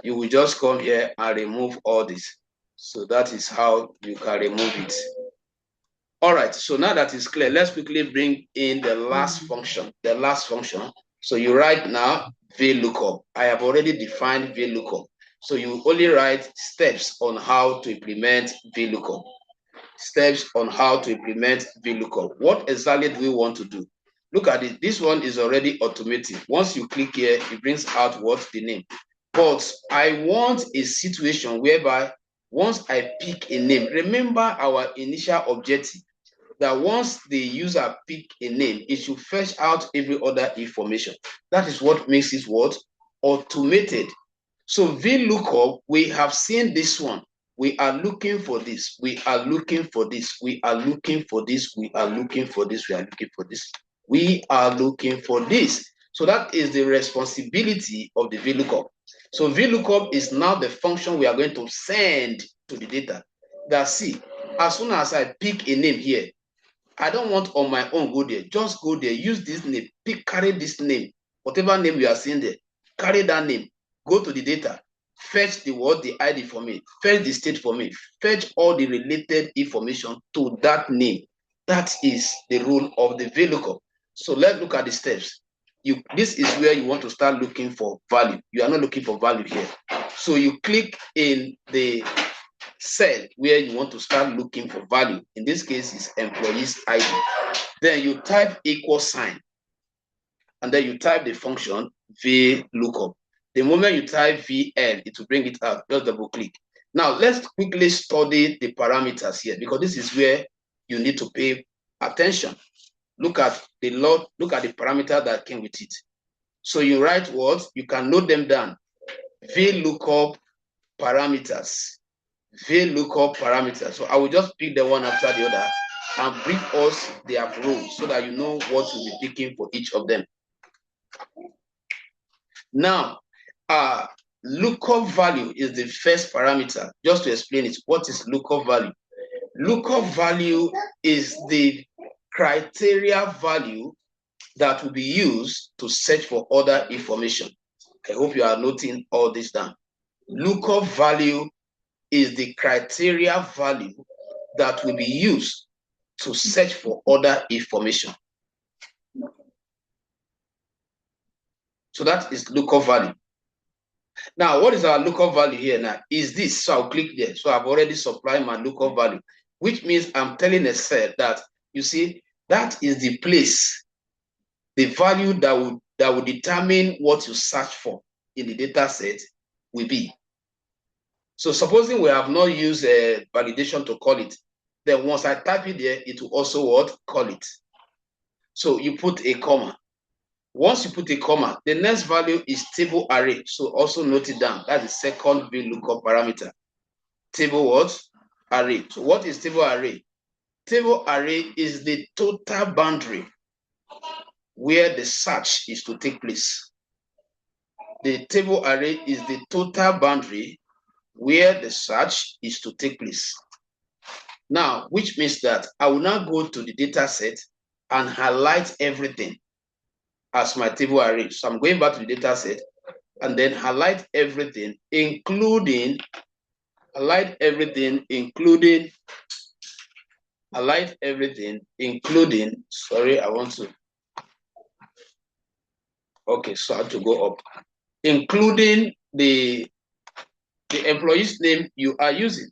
you will just come here and remove all this. So that is how you can remove it. All right, so now that is clear, let's quickly bring in the last function. So you write now VLOOKUP. I have already defined VLOOKUP. So you only write steps on how to implement VLOOKUP. Steps on how to implement VLOOKUP. What exactly do we want to do? Look at it. This one is already automated. Once you click here, it brings out what the name. But I want a situation whereby once I pick a name, remember our initial objective, that once the user pick a name, it should fetch out every other information. That is what makes it what? Automated. So VLOOKUP, we have seen this one. We are looking for this. We are looking for this. We are looking for this. We are looking for this. We are looking for this. We are looking for this. So that is the responsibility of the VLOOKUP. So VLOOKUP is now the function we are going to send to the data. That see, as soon as I pick a name here, I don't want on my own go there. Just go there, use this name, carry this name, whatever name you are seeing there, carry that name, go to the data, fetch the word, the ID for me, fetch the state for me, fetch all the related information to that name. That is the rule of the VLOOKUP. So let's look at the steps. This is where you want to start looking for value. You are not looking for value here. So you click in the cell where you want to start looking for value. In this case, is employee's ID. Then you type equal sign, and then you type the function VLOOKUP. The moment you type VL, it will bring it out. Just double click. Now let's quickly study the parameters here, because this is where you need to pay attention. Look at the parameter that came with it. So you write words, you can note them down. VLOOKUP parameters. VLOOKUP parameters. So I will just pick the one after the other and brief us their roles so that you know what you'll be picking for each of them. Now, lookup value is the first parameter. Just to explain it, what is lookup value? Lookup value is the criteria value that will be used to search for other information. I hope you are noting all this down. Lookup value is the criteria value that will be used to search for other information. So that is lookup value. Now, what is our lookup value here now? Is this. So I'll click there. So I've already supplied my lookup value, which means I'm telling a cell that, you see, that is the place, the value that would determine what you search for in the data set will be. So supposing we have not used a validation to call it, then once I type it there, it will also what? Call it. So you put a comma. Once you put a comma, the next value is table array. So also note it down. That's the second VLOOKUP parameter. Table what? Array. So what is table array? Table array is the total boundary where the search is to take place. The table array is the total boundary where the search is to take place. Now, which means that I will now go to the data set and highlight everything as my table array. So I'm going back to the data set and then highlight everything, including, sorry, I want to, okay, so I have to go up, including the employee's name you are using,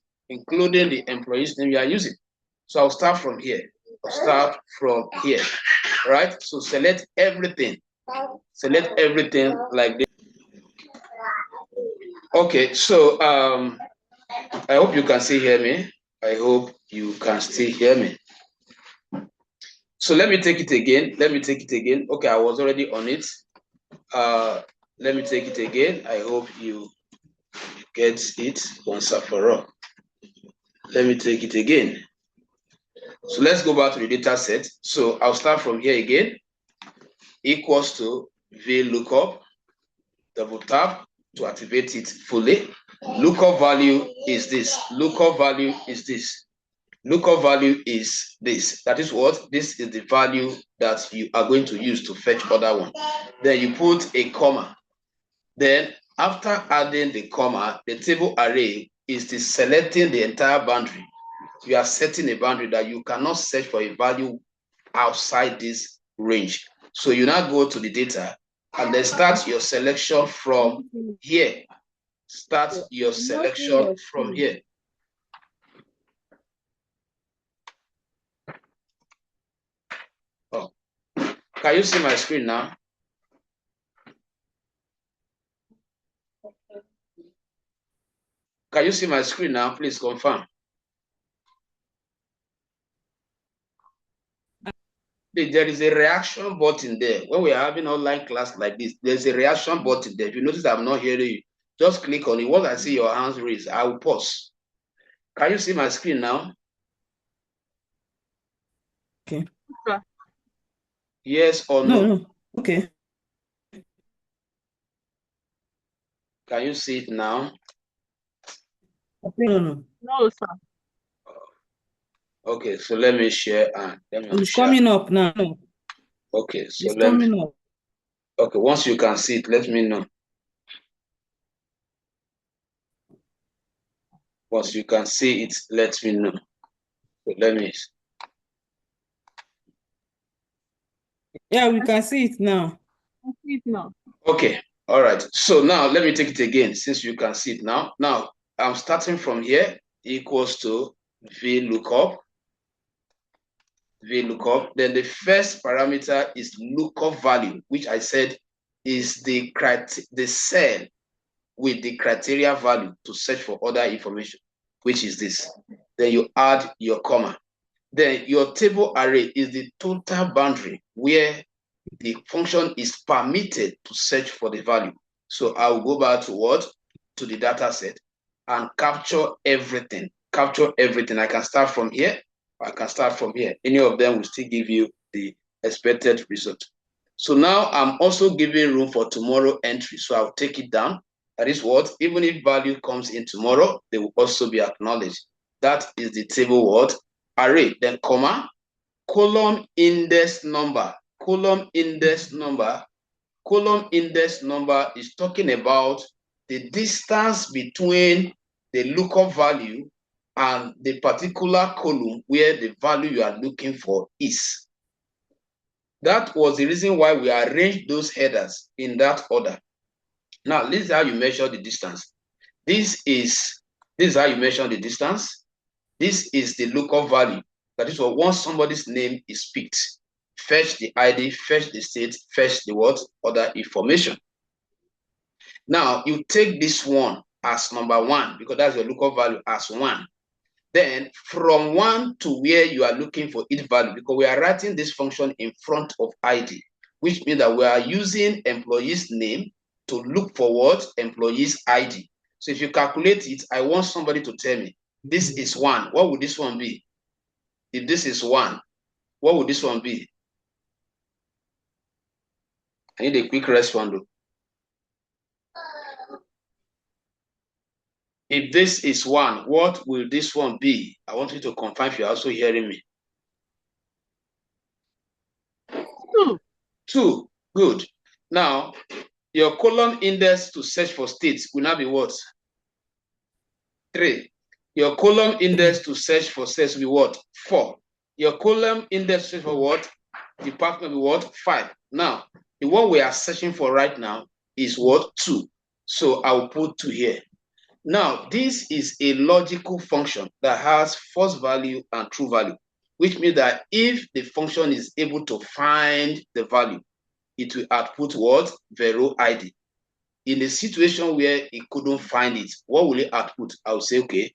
So I'll start from here. Right? So select everything like this. Okay, so I hope you can still hear me. I hope you can still hear me. So let me take it again. Okay, I was already on it. Let me take it again. I hope you get it once and for all. Let me take it again. So let's go back to the data set. So I'll start from here again. Equals to VLOOKUP, double tap to activate it fully. Lookup value is this. Lookup value is this. That is what? This is the value that you are going to use to fetch other one. Then you put a comma. Then after adding the comma, the table array is the selecting the entire boundary. You are setting a boundary that you cannot search for a value outside this range. So you now go to the data and then start your selection from here. Oh, can you see my screen now? Can you see my screen now? Please confirm. There is a reaction button there. When we are having online class like this, there's a reaction button there. If you notice I'm not hearing you, just click on it. Once I see your hands raised, I will pause. Can you see my screen now? Okay. Yes or no? No. Okay. Can you see it now? No. No, sir. Okay, so let me share and let me It's share. coming up now. Okay, so It's coming up. Okay, once you can see it, let me know. Once you can see it, let me know. So let me. Yeah, we can see it now. I see it now. Okay, all right. So now let me take it again since you can see it now. Now I'm starting from here equals to VLOOKUP. VLOOKUP. Then the first parameter is lookup value, which I said is the cell with the criteria value to search for other information, which is this. Then you add your comma. Then your table array is the total boundary where the function is permitted to search for the value. So I will go back to what? To the data set and capture everything. Capture everything. I can start from here. I can start from here. Any of them will still give you the expected result. So now I'm also giving room for tomorrow entry. So I'll take it down. That is what? Even if value comes in tomorrow, they will also be acknowledged. That is the table what? Array. Then comma, column index number. Column index number. Column index number is talking about the distance between the lookup value and the particular column where the value you are looking for is. That was the reason why we arranged those headers in that order. Now, this is how you measure the distance. This is how you measure the distance. This is the lookup value. That is what once somebody's name is picked, fetch the ID, fetch the state, fetch the what? Other information. Now, you take this one as number one because that's your lookup value as one. Then from one to where you are looking for each value, because we are writing this function in front of ID, which means that we are using employee's name to look for what? Employee's ID. So if you calculate it, I want somebody to tell me, this is one. What would this one be? If this is one, what would this one be? I need a quick response though. If this is one, what will this one be? I want you to confirm if you're also hearing me. 2. 2. Good. Now, your column index to search for states will now be what? 3. Your column index to search for states will be what? 4. Your column index to search for what? Department will be what? 5. Now, the one we are searching for right now is what? 2. So I will put 2 here. Now, this is a logical function that has false value and true value, which means that if the function is able to find the value, it will output what? Vero ID. In a situation where it couldn't find it, what will it output? I will say, okay,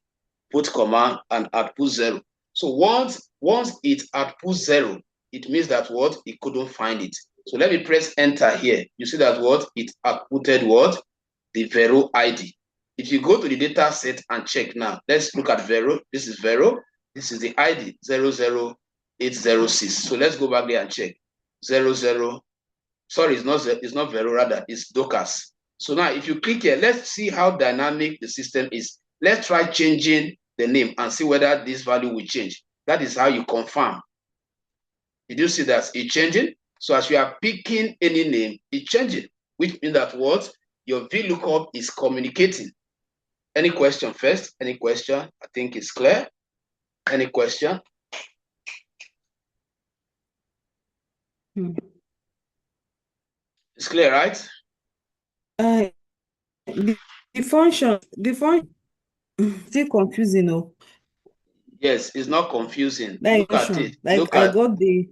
put comma and output 0. So once it outputs 0, it means that what? It couldn't find it. So let me press enter here. You see that what? It outputted what? The Vero ID. If you go to the data set and check now, let's look at Vero. This is Vero. This is the ID 00806. So let's go back there and check. 00. Sorry, it's not Vero, rather, it's Docas. So now if you click here, let's see how dynamic the system is. Let's try changing the name and see whether this value will change. That is how you confirm. Did you see that it's changing? So as you are picking any name, it's changing, which means that what? Your VLOOKUP is communicating. Any question first? Any question? I think it's clear. Any question? It's clear, right? The function still confusing, though. Yes, it's not confusing. Like, Look at it. like Look I at got the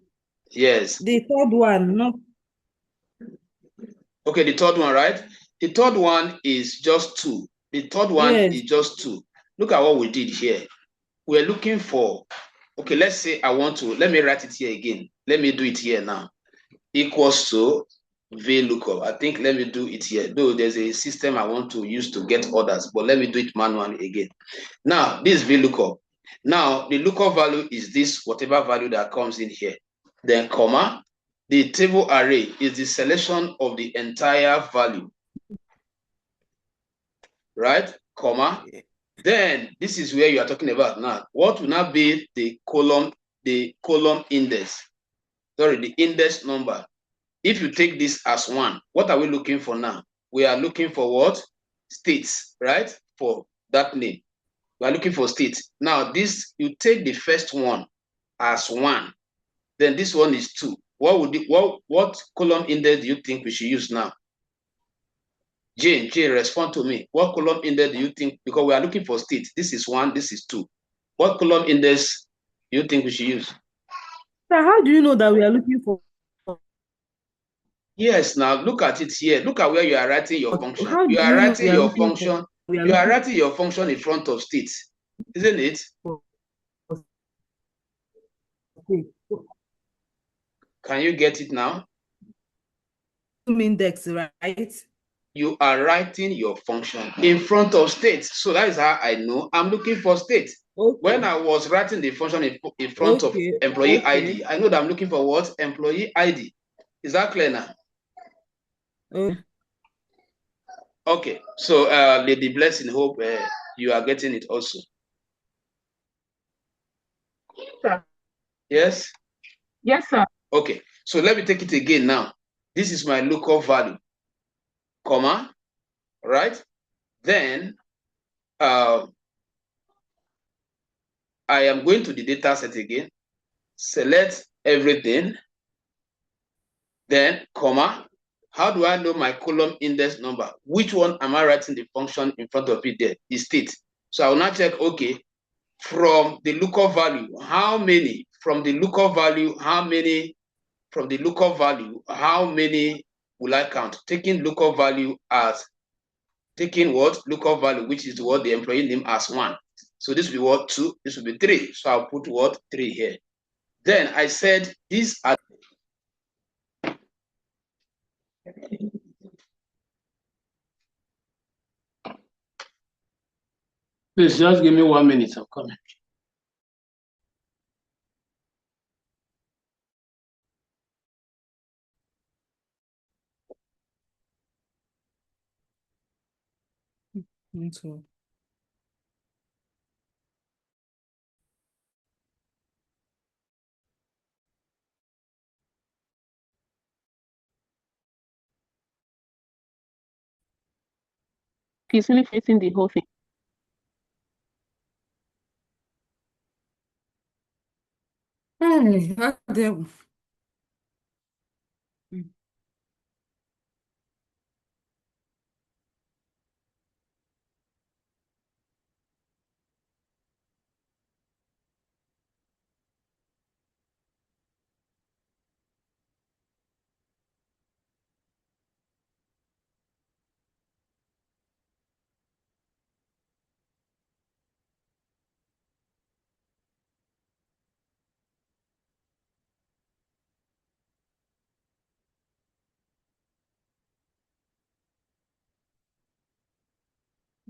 third one, no. Okay, the third one, right? The third one is just 2. The third one Yes. is just 2. Look at what we did here. We're looking for, okay, let's say I want to, let me write it here again. Let me do it here now. Equals to VLOOKUP. I think let me do it here. Though there's a system I want to use to get orders, but let me do it manually again. Now, this VLOOKUP. Now, the lookup value is this, whatever value that comes in here. Then, comma, the table array is the selection of the entire value. Right? Comma. Then, this is where you are talking about now. What will now be the column index? Sorry, the index number. If you take this as 1, what are we looking for now? We are looking for what? States, right? For that name. We are looking for states. Now, this, you take the first one as 1. Then this one is 2. What column index do you think we should use now? Jane, respond to me. What column index do you think? Because we are looking for states. This is 1, this is 2. What column index do you think we should use? So how do you know that we are looking for? Yes, now look at it here. Look at where you are writing your function. How do You are you know writing we are your looking function. for? We are You are looking writing your function in front of states, isn't it? for. Can you get it now? Index, right? You are writing your function in front of states. So that is how I know I'm looking for states. Okay. When I was writing the function in front of employee ID, I know that I'm looking for what? Employee ID. Is that clear now? Okay. So, Lady Blessing, hope you are getting it also. Sir. Yes? Yes, sir. Okay. So let me take it again now. This is my lookup value, comma, right? Then I am going to the data set again, select everything, then comma. How do I know my column index number? Which one am I writing the function in front of it there? The state. So I will now check, okay, from the lookup value, how many? From the lookup value, how many? From the lookup value, how many will I count? Taking lookup value as, taking what? Lookup value, which is what the employee name as 1. So this will be what? 2, this will be 3. So I'll put what? 3 here. Then I said these are. Please just give me 1 minute, I'm coming. So. He's really facing the whole thing. Hey, how them?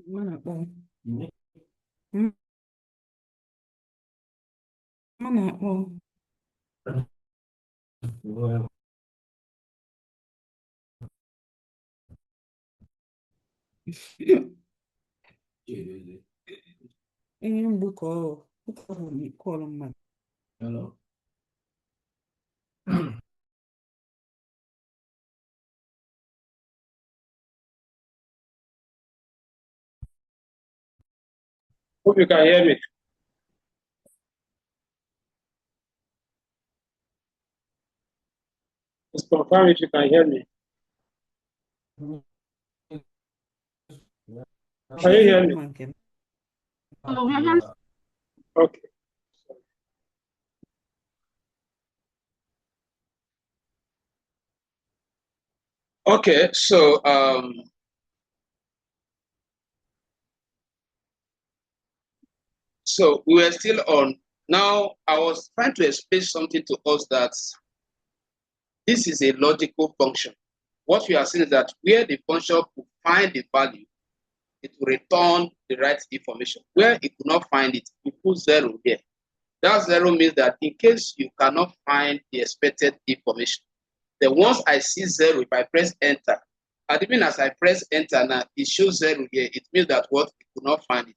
Mana akpọ. Mana akpọ. Ihe mgbu ka ọ kọrọ mmadụ. Hello. Hope you can hear me. Just confirm if you can hear me. Can you hear me? Oh, we are hearing. Okay. Okay, so So we were still on. Now I was trying to explain something to us that this is a logical function. What we are saying is that where the function could find the value, it will return the right information. Where it could not find it, we put 0 here. That 0 means that in case you cannot find the expected information, then once I see 0, if I press enter, and even as I press enter now, it shows 0 here. It means that what it could not find it.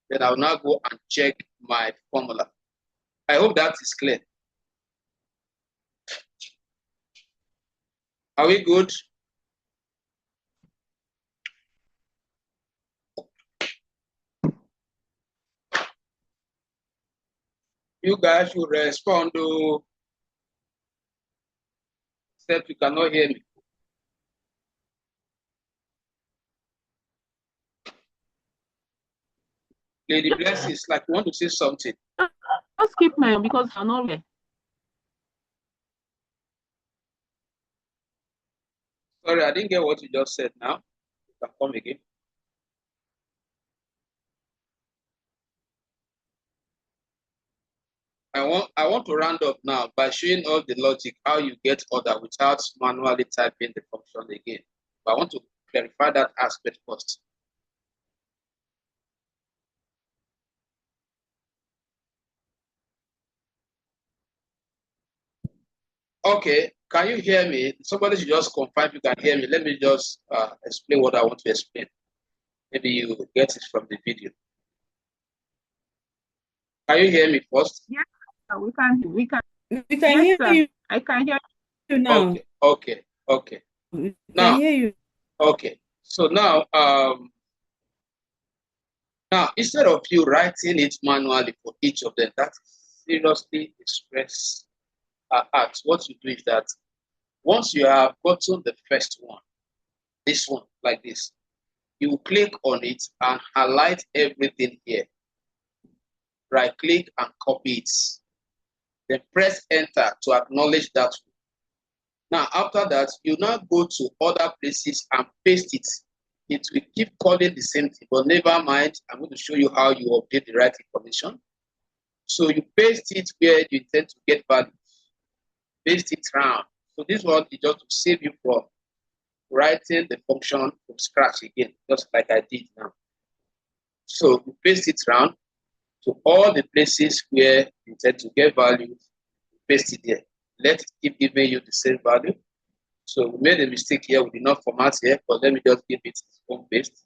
Then I will now go and check my formula. I hope that is clear. Are we good? You guys should respond to, except you cannot hear me. Lady Blessings, like you want to say something. Just keep my because you're not here. Sorry, I didn't get what you just said now. You can come again. I want to round up now by showing all the logic, how you get order without manually typing the function again. But I want to clarify that aspect first. Okay, can you hear me? Somebody should just confirm you can hear me. Let me just explain what I want to explain. Maybe you get it from the video. Can you hear me first? Yes, sir, we can. We can Yes, hear sir. you I can hear now. Okay. We Now, can hear you. okay. So now, instead of you writing it manually for each of them, that seriously express art. What you do is that once you have gotten the first one, this one like this, you click on it and highlight everything here. Right click and copy it. Then press enter to acknowledge that. Now, after that, you now go to other places and paste it. It will keep calling the same thing, but never mind. I'm going to show you how you update the right information. So you paste it where you intend to get value. Paste it round. So this one is just to save you from writing the function from scratch again, just like I did now. So you paste it round to all the places where you intend to get value. Paste it there. Let it keep giving you the same value. So we made a mistake here. We did not format here, but let me just give it its own paste.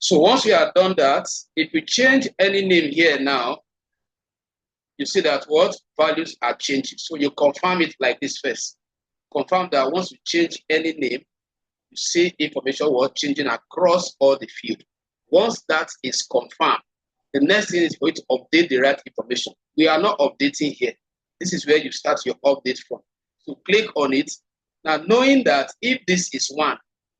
So once you have done that, if you change any name here now, you see that what values are changing. So you confirm it like this first. Confirm that once you change any name, you see information was changing across all the field. Once that is confirmed, the next thing is for you to update the right information. We are not updating here. This is where you start your update from. So click on it. Now, knowing that if this is 1,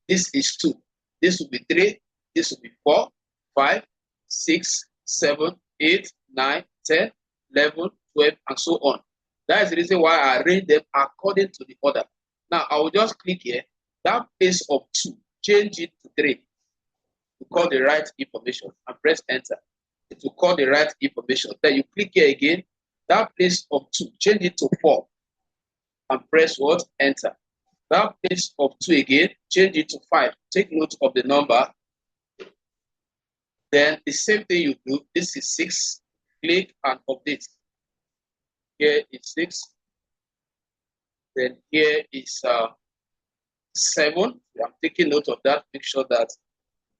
this is 2, this will be 3, this will be 4, 5, 6, 7, 8, 9, 10, 11, 12, and so on. That is the reason why I arrange them according to the order. Now, I will just click here. That place of 2, change it to 3 to call the right information and press enter. It will call the right information. Then you click here again. That place of 2, change it to 4 and press what? Enter. That place of 2 again, change it to 5. Take note of the number. Then the same thing you do. This is 6. Click and update. Here is 6. Then here is 7. I'm taking note of that. Make sure that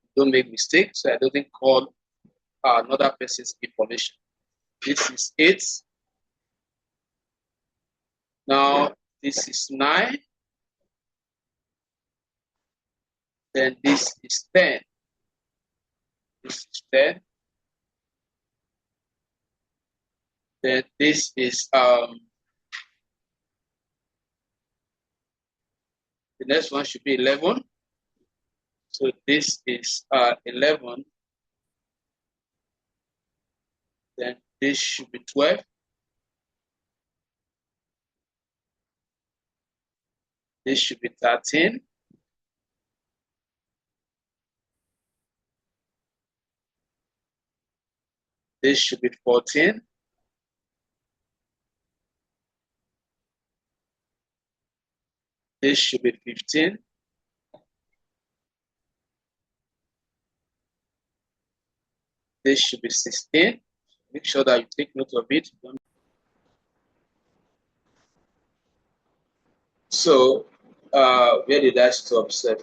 you don't make mistakes so I don't call another person's information. This is 8. Now this is 9. Then this is 10. This is 10. Then this is the next one should be 11. So this is 11. Then This should be 12. This should be 13. This should be 14. This should be 15. This should be 16. Make sure that you take note of it. So, where did I stop, sir?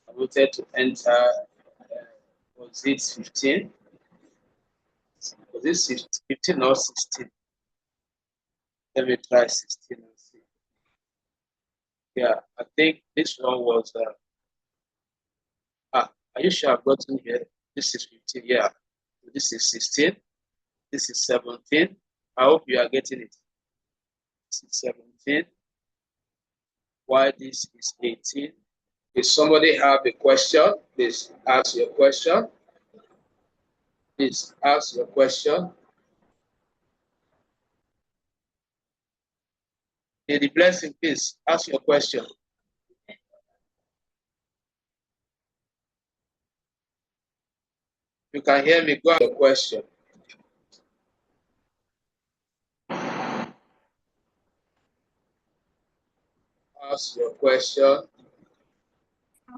I wanted to enter, was it 15? Was it 15 or 16? Let me try 16 and see. Yeah, I think this one was, are you sure I've gotten here? This is 15, yeah. This is 16. This is 17. I hope you are getting it. This is 17. Why this is 18? If somebody have a question, please ask your question. Please ask your question. May the blessing, please ask your question. You can hear me. Go ahead with your question. Ask your question.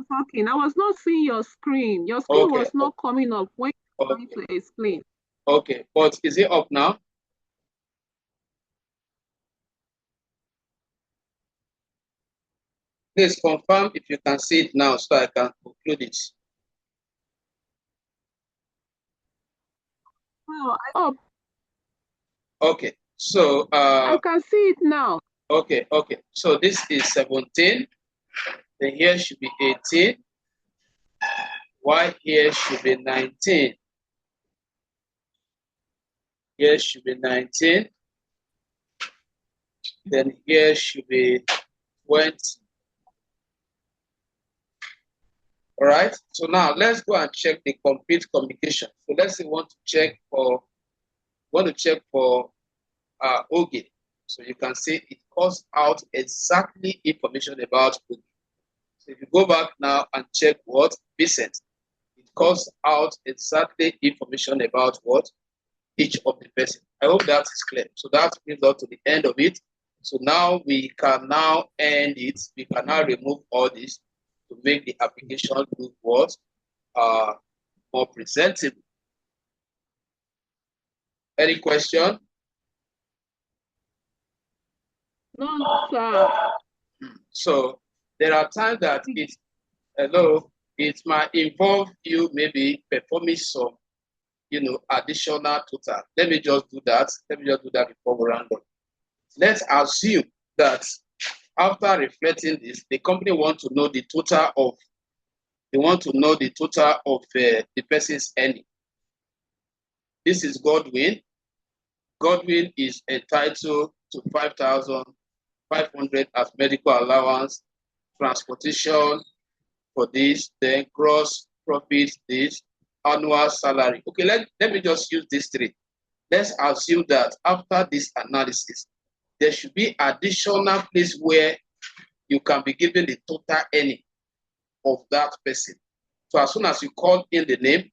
Talking. I was not seeing your screen. Your screen Okay. was not coming up when you were trying to explain. Okay, but is it up now? Please confirm if you can see it now so I can conclude it. Oh, Okay, so I can see it now. okay. So this is 17. Then here should be 18. Why here should be 19? Here should be 19. Then here should be 20. All right. So now let's go and check the complete communication. So let's say we want to check for Oge. So you can see it calls out exactly information about Oge. So if you go back now and check what Vincent, it calls out exactly information about what each of the person. I hope that is clear. So that brings us to the end of it. So now we can now end it. We can now remove all this to make the application look what more presentable. Any question? No, sir. So there are times that it might involve you maybe performing some, additional total. Let me just do that. Before we round up. Let's assume that after reflecting this, the company wants to know the total of the person's earning. This is Godwin. Godwin is entitled to 5,500 as medical allowance, transportation for this, then gross profit this, annual salary. Okay, let me just use these three. Let's assume that after this analysis, there should be additional place where you can be given the total earning of that person. So as soon as you call in the name,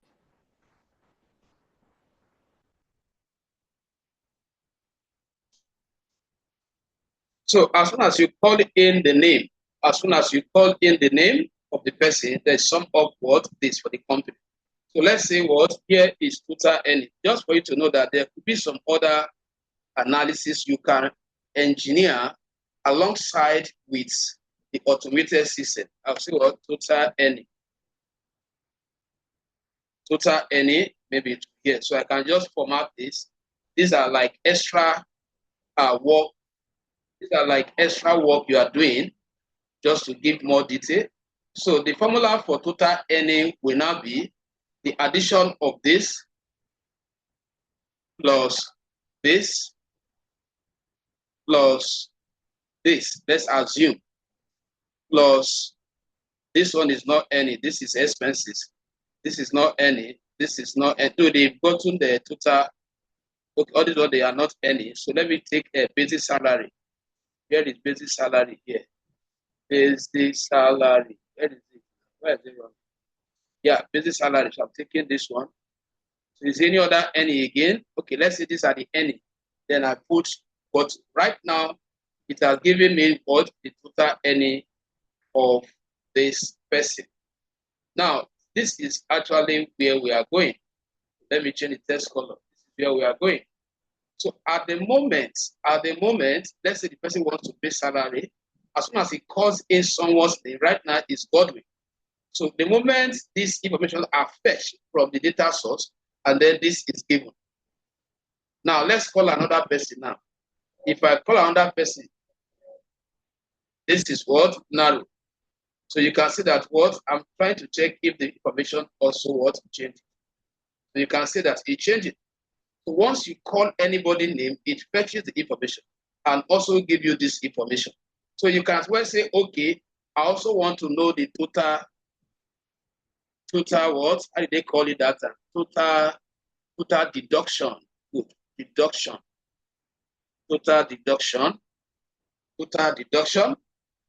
of the person, there's some of what this for the company. So let's say what here is total earning. Just for you to know that there could be some other analysis you can engineer alongside with the automated system. I'll say what total earning. Total earning, maybe here. So I can just format this. These are like extra work. These are like extra work you are doing just to give more detail. So the formula for total earning will now be the addition of this plus this plus this. Let's assume plus this one is not any. This is expenses. This is not any. This is not, and they've gotten the total, okay, all these ones, they are not any. So let me take a basic salary. Here is basic salary here. Basic salary. Where is it? Where is it? Yeah, basic salary. So I'm taking this one. So is any other any again? Okay, let's say these are the any. Then I put what right now it has given me what the total any of this person. Now, this is actually where we are going. Let me change the text color. This is where we are going. So at the moment, let's say the person wants to pay salary. As soon as he calls in someone's name, right now is Godwin. So the moment this information are fetched from the data source, and then this is given. Now let's call another person now. If I call another person, this is what narrow. So you can see that what I'm trying to check if the information also what changed. So you can see that it changed. So once you call anybody name, it fetches the information and also give you this information. So you can well say, okay, I also want to know the total what? How do they call it that? Total deduction. Good. Deduction. Total deduction. Total deduction.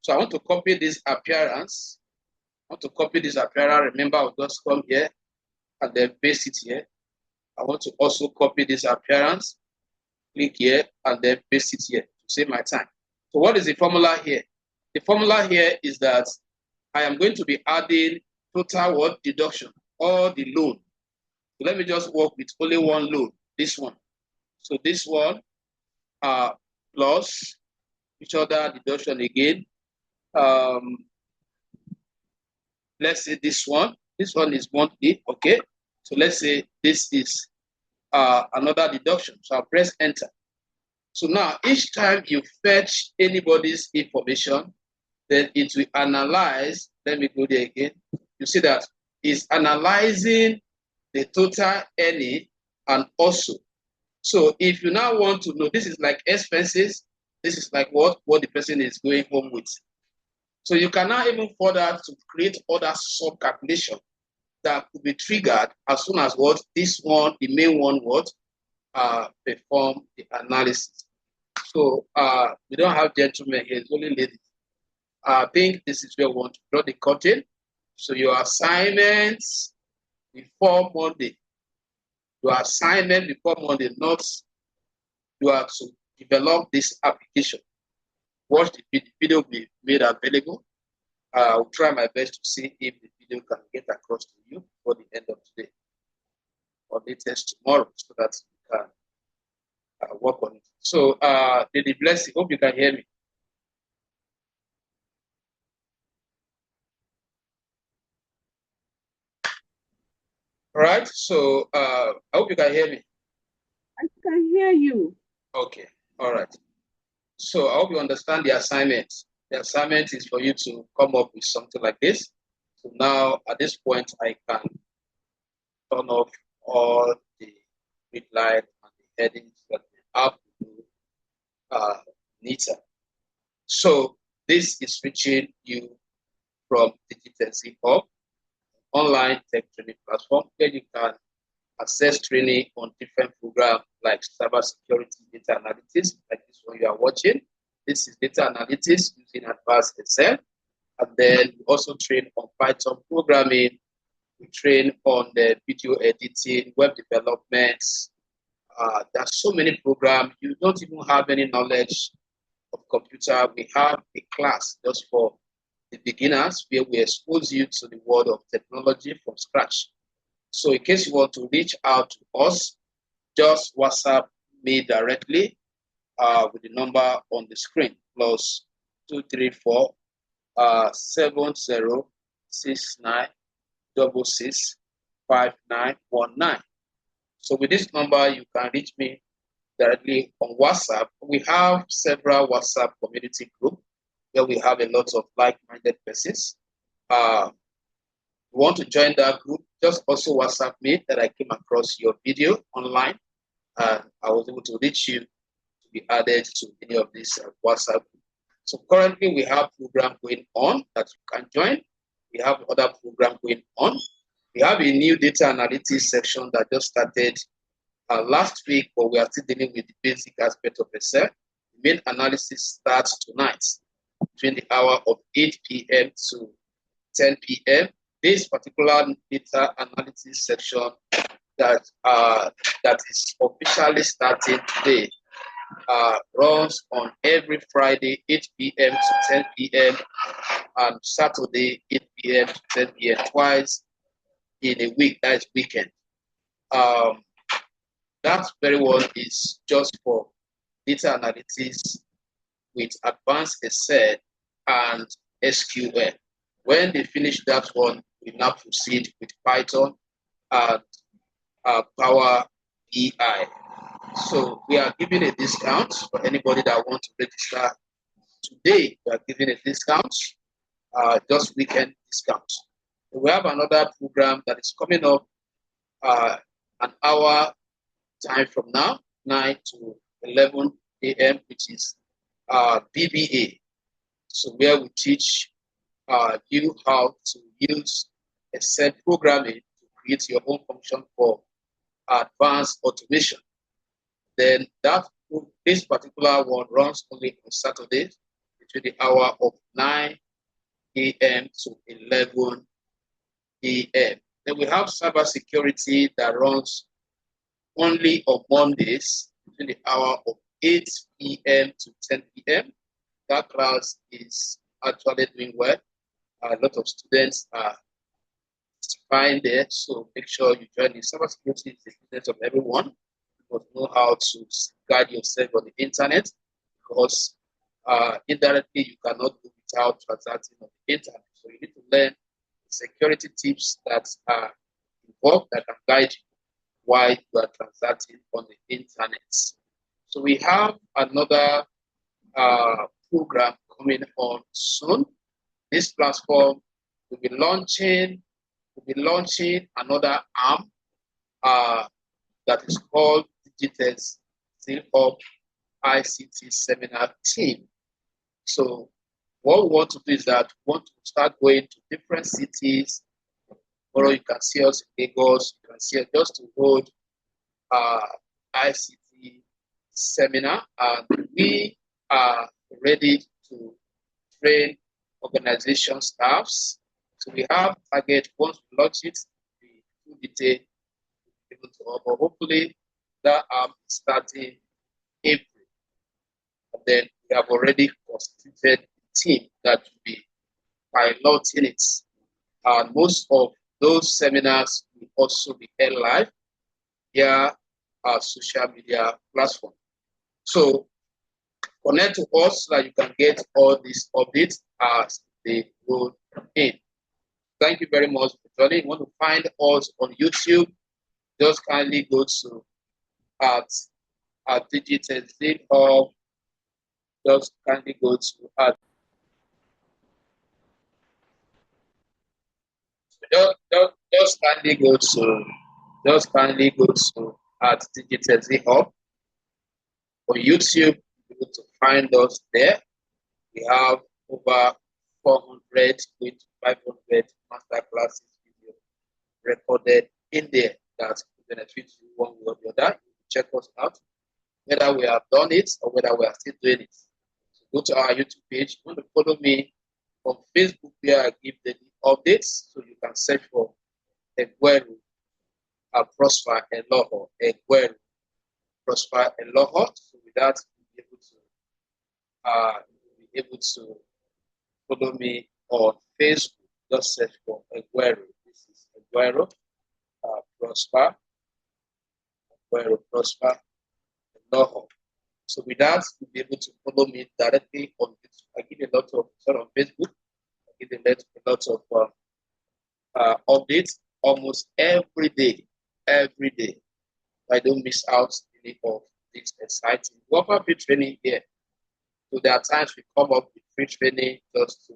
So I want to copy this appearance. Remember, I'll just come here and then paste it here. I want to also copy this appearance. Click here and then paste it here to save my time. So what is the formula here? The formula here is that I am going to be adding total what deduction or the loan. So let me just work with only one loan, this one. So this one plus each other deduction again. Let's say this one is monthly, okay? So let's say this is another deduction. So I'll press enter. So now each time you fetch anybody's information, then it will analyze. Let me go there again. You see that it's analyzing the total any and also. So if you now want to know, this is like expenses, this is like what the person is going home with. So you can now even further to create other sub calculation that could be triggered as soon as what this one, the main one, what perform the analysis. So we don't have gentlemen here, it's only ladies. I think this is where we want to draw the curtain. So your assignments before Monday. Your assignment before Monday, not you are to develop this application. Watch the video will be made available. I'll try my best to see if the video can get across to you before the end of today or latest tomorrow so that you can work on it. So, Lady Blessing, hope you can hear me. All right, so I hope you can hear me. I can hear you. Okay, all right. So I hope you understand the assignment. The assignment is for you to come up with something like this. So now at this point, I can turn off all the grid light and the headings that we have to do neater. So this is switching you from Digital Hub, online tech training platform where you can access training on different programs like cybersecurity, data analytics, like this one you are watching. This is data analytics using advanced Excel. And then we also train on Python programming. We train on the video editing, web development. There are so many programs. You don't even have any knowledge of computer. We have a class just for the beginners where we expose you to the world of technology from scratch. So in case you want to reach out to us, just WhatsApp me directly with the number on the screen, plus 234 7069665919. So with this number, you can reach me directly on WhatsApp. We have several WhatsApp community groups where we have a lot of like-minded persons. You want to join that group, just also WhatsApp me that I came across your video online and I was able to reach you to be added to any of these WhatsApp groups. So currently we have program going on that you can join. We have other program going on. We have a new data analytics section that just started last week, but we are still dealing with the basic aspect of Excel. The main analysis starts tonight between the hour of 8 p.m. to 10 p.m. This particular data analysis section that is officially starting today runs on every Friday 8 p.m. to 10 p.m. and Saturday 8 p.m. to 10 p.m. twice in a week. That is weekend. That very one is just for data analytics with advanced Excel and SQL. When they finish that one, we now proceed with Python and Power BI. So we are giving a discount for anybody that wants to register today. We are giving a discount, just weekend discount. We have another program that is coming up an hour time from now, 9 to 11 a.m., which is BBA. So where we teach you how to use Excel programming to create your own function for advanced automation. Then this particular one runs only on Saturdays between the hour of 9 a.m. to 11 a.m. Then we have cybersecurity that runs only on Mondays between the hour of 8 p.m. to 10 p.m. That class is actually doing well. A lot of students are fine there, so make sure you join in. Cybersecurity is the business of everyone. You must know how to guide yourself on the internet, because indirectly you cannot do without transacting on the internet. So you need to learn security tips that are involved that can guide you while you are transacting on the internet. So we have another program coming on soon. This platform will be launching another arm that is called Digital VLOOKUP ICT Seminar Team. So what we want to do is that we want to start going to different cities. Tomorrow you can see us in Lagos, you can see us just to hold ICT seminar, and we are ready to train organization staffs. So we have target. Once we launch it, the full detail will be able to, but hopefully that is starting April. And then we have already constituted a team that will be piloting it. And most of those seminars will also be held live via our social media platform. So connect to us so that you can get all these updates as they go in. Thank you very much for joining. If you want to find us on YouTube, just kindly go to at Digital VLOOKUP. Just kindly go to just kindly go to at Digital VLOOKUP on YouTube. You're able to find us there. We have over 400 to 500 master classes video recorded in there that benefits you one way or the other. Check us out, whether we have done it or whether we are still doing it. So go to our YouTube page. You want to follow me on Facebook, where I give the updates, so you can search for Egweru Prosper Eloho, Egweru Prosper Eloho. So with that, you'll be able to follow me on Facebook. Just search for Egweru. This is Egweru Prosper Eloho. So with that, you'll be able to follow me directly on Facebook. I give a lot of on Facebook. I give a lot of updates almost every day. I don't miss out any of this exciting. We offer free training here. So there are times we come up with free training just to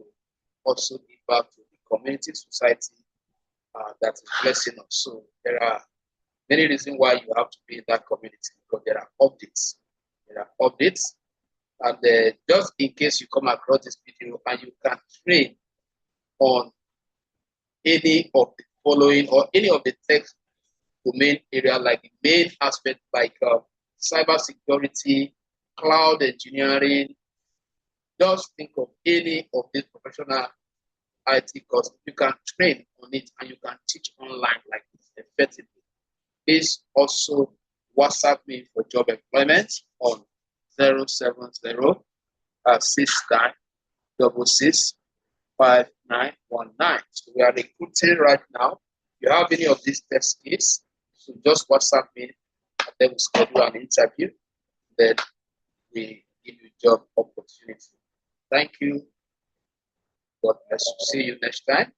also give back to the community, society that is blessing us. So there are many reasons why you have to be in that community, because there are updates. And just in case you come across this video and you can train on any of the following or any of the tech domain area, like the main aspect, like cyber security, cloud engineering, just think of any of these professional IT courses. You can train on it and you can teach online like this effectively. Please also WhatsApp me for job employment on 070 69665919. So we are recruiting right now. If you have any of these test kits, so just WhatsApp me and then we schedule an interview. Then we give you job opportunity. Thank you. God bless you. See you next time.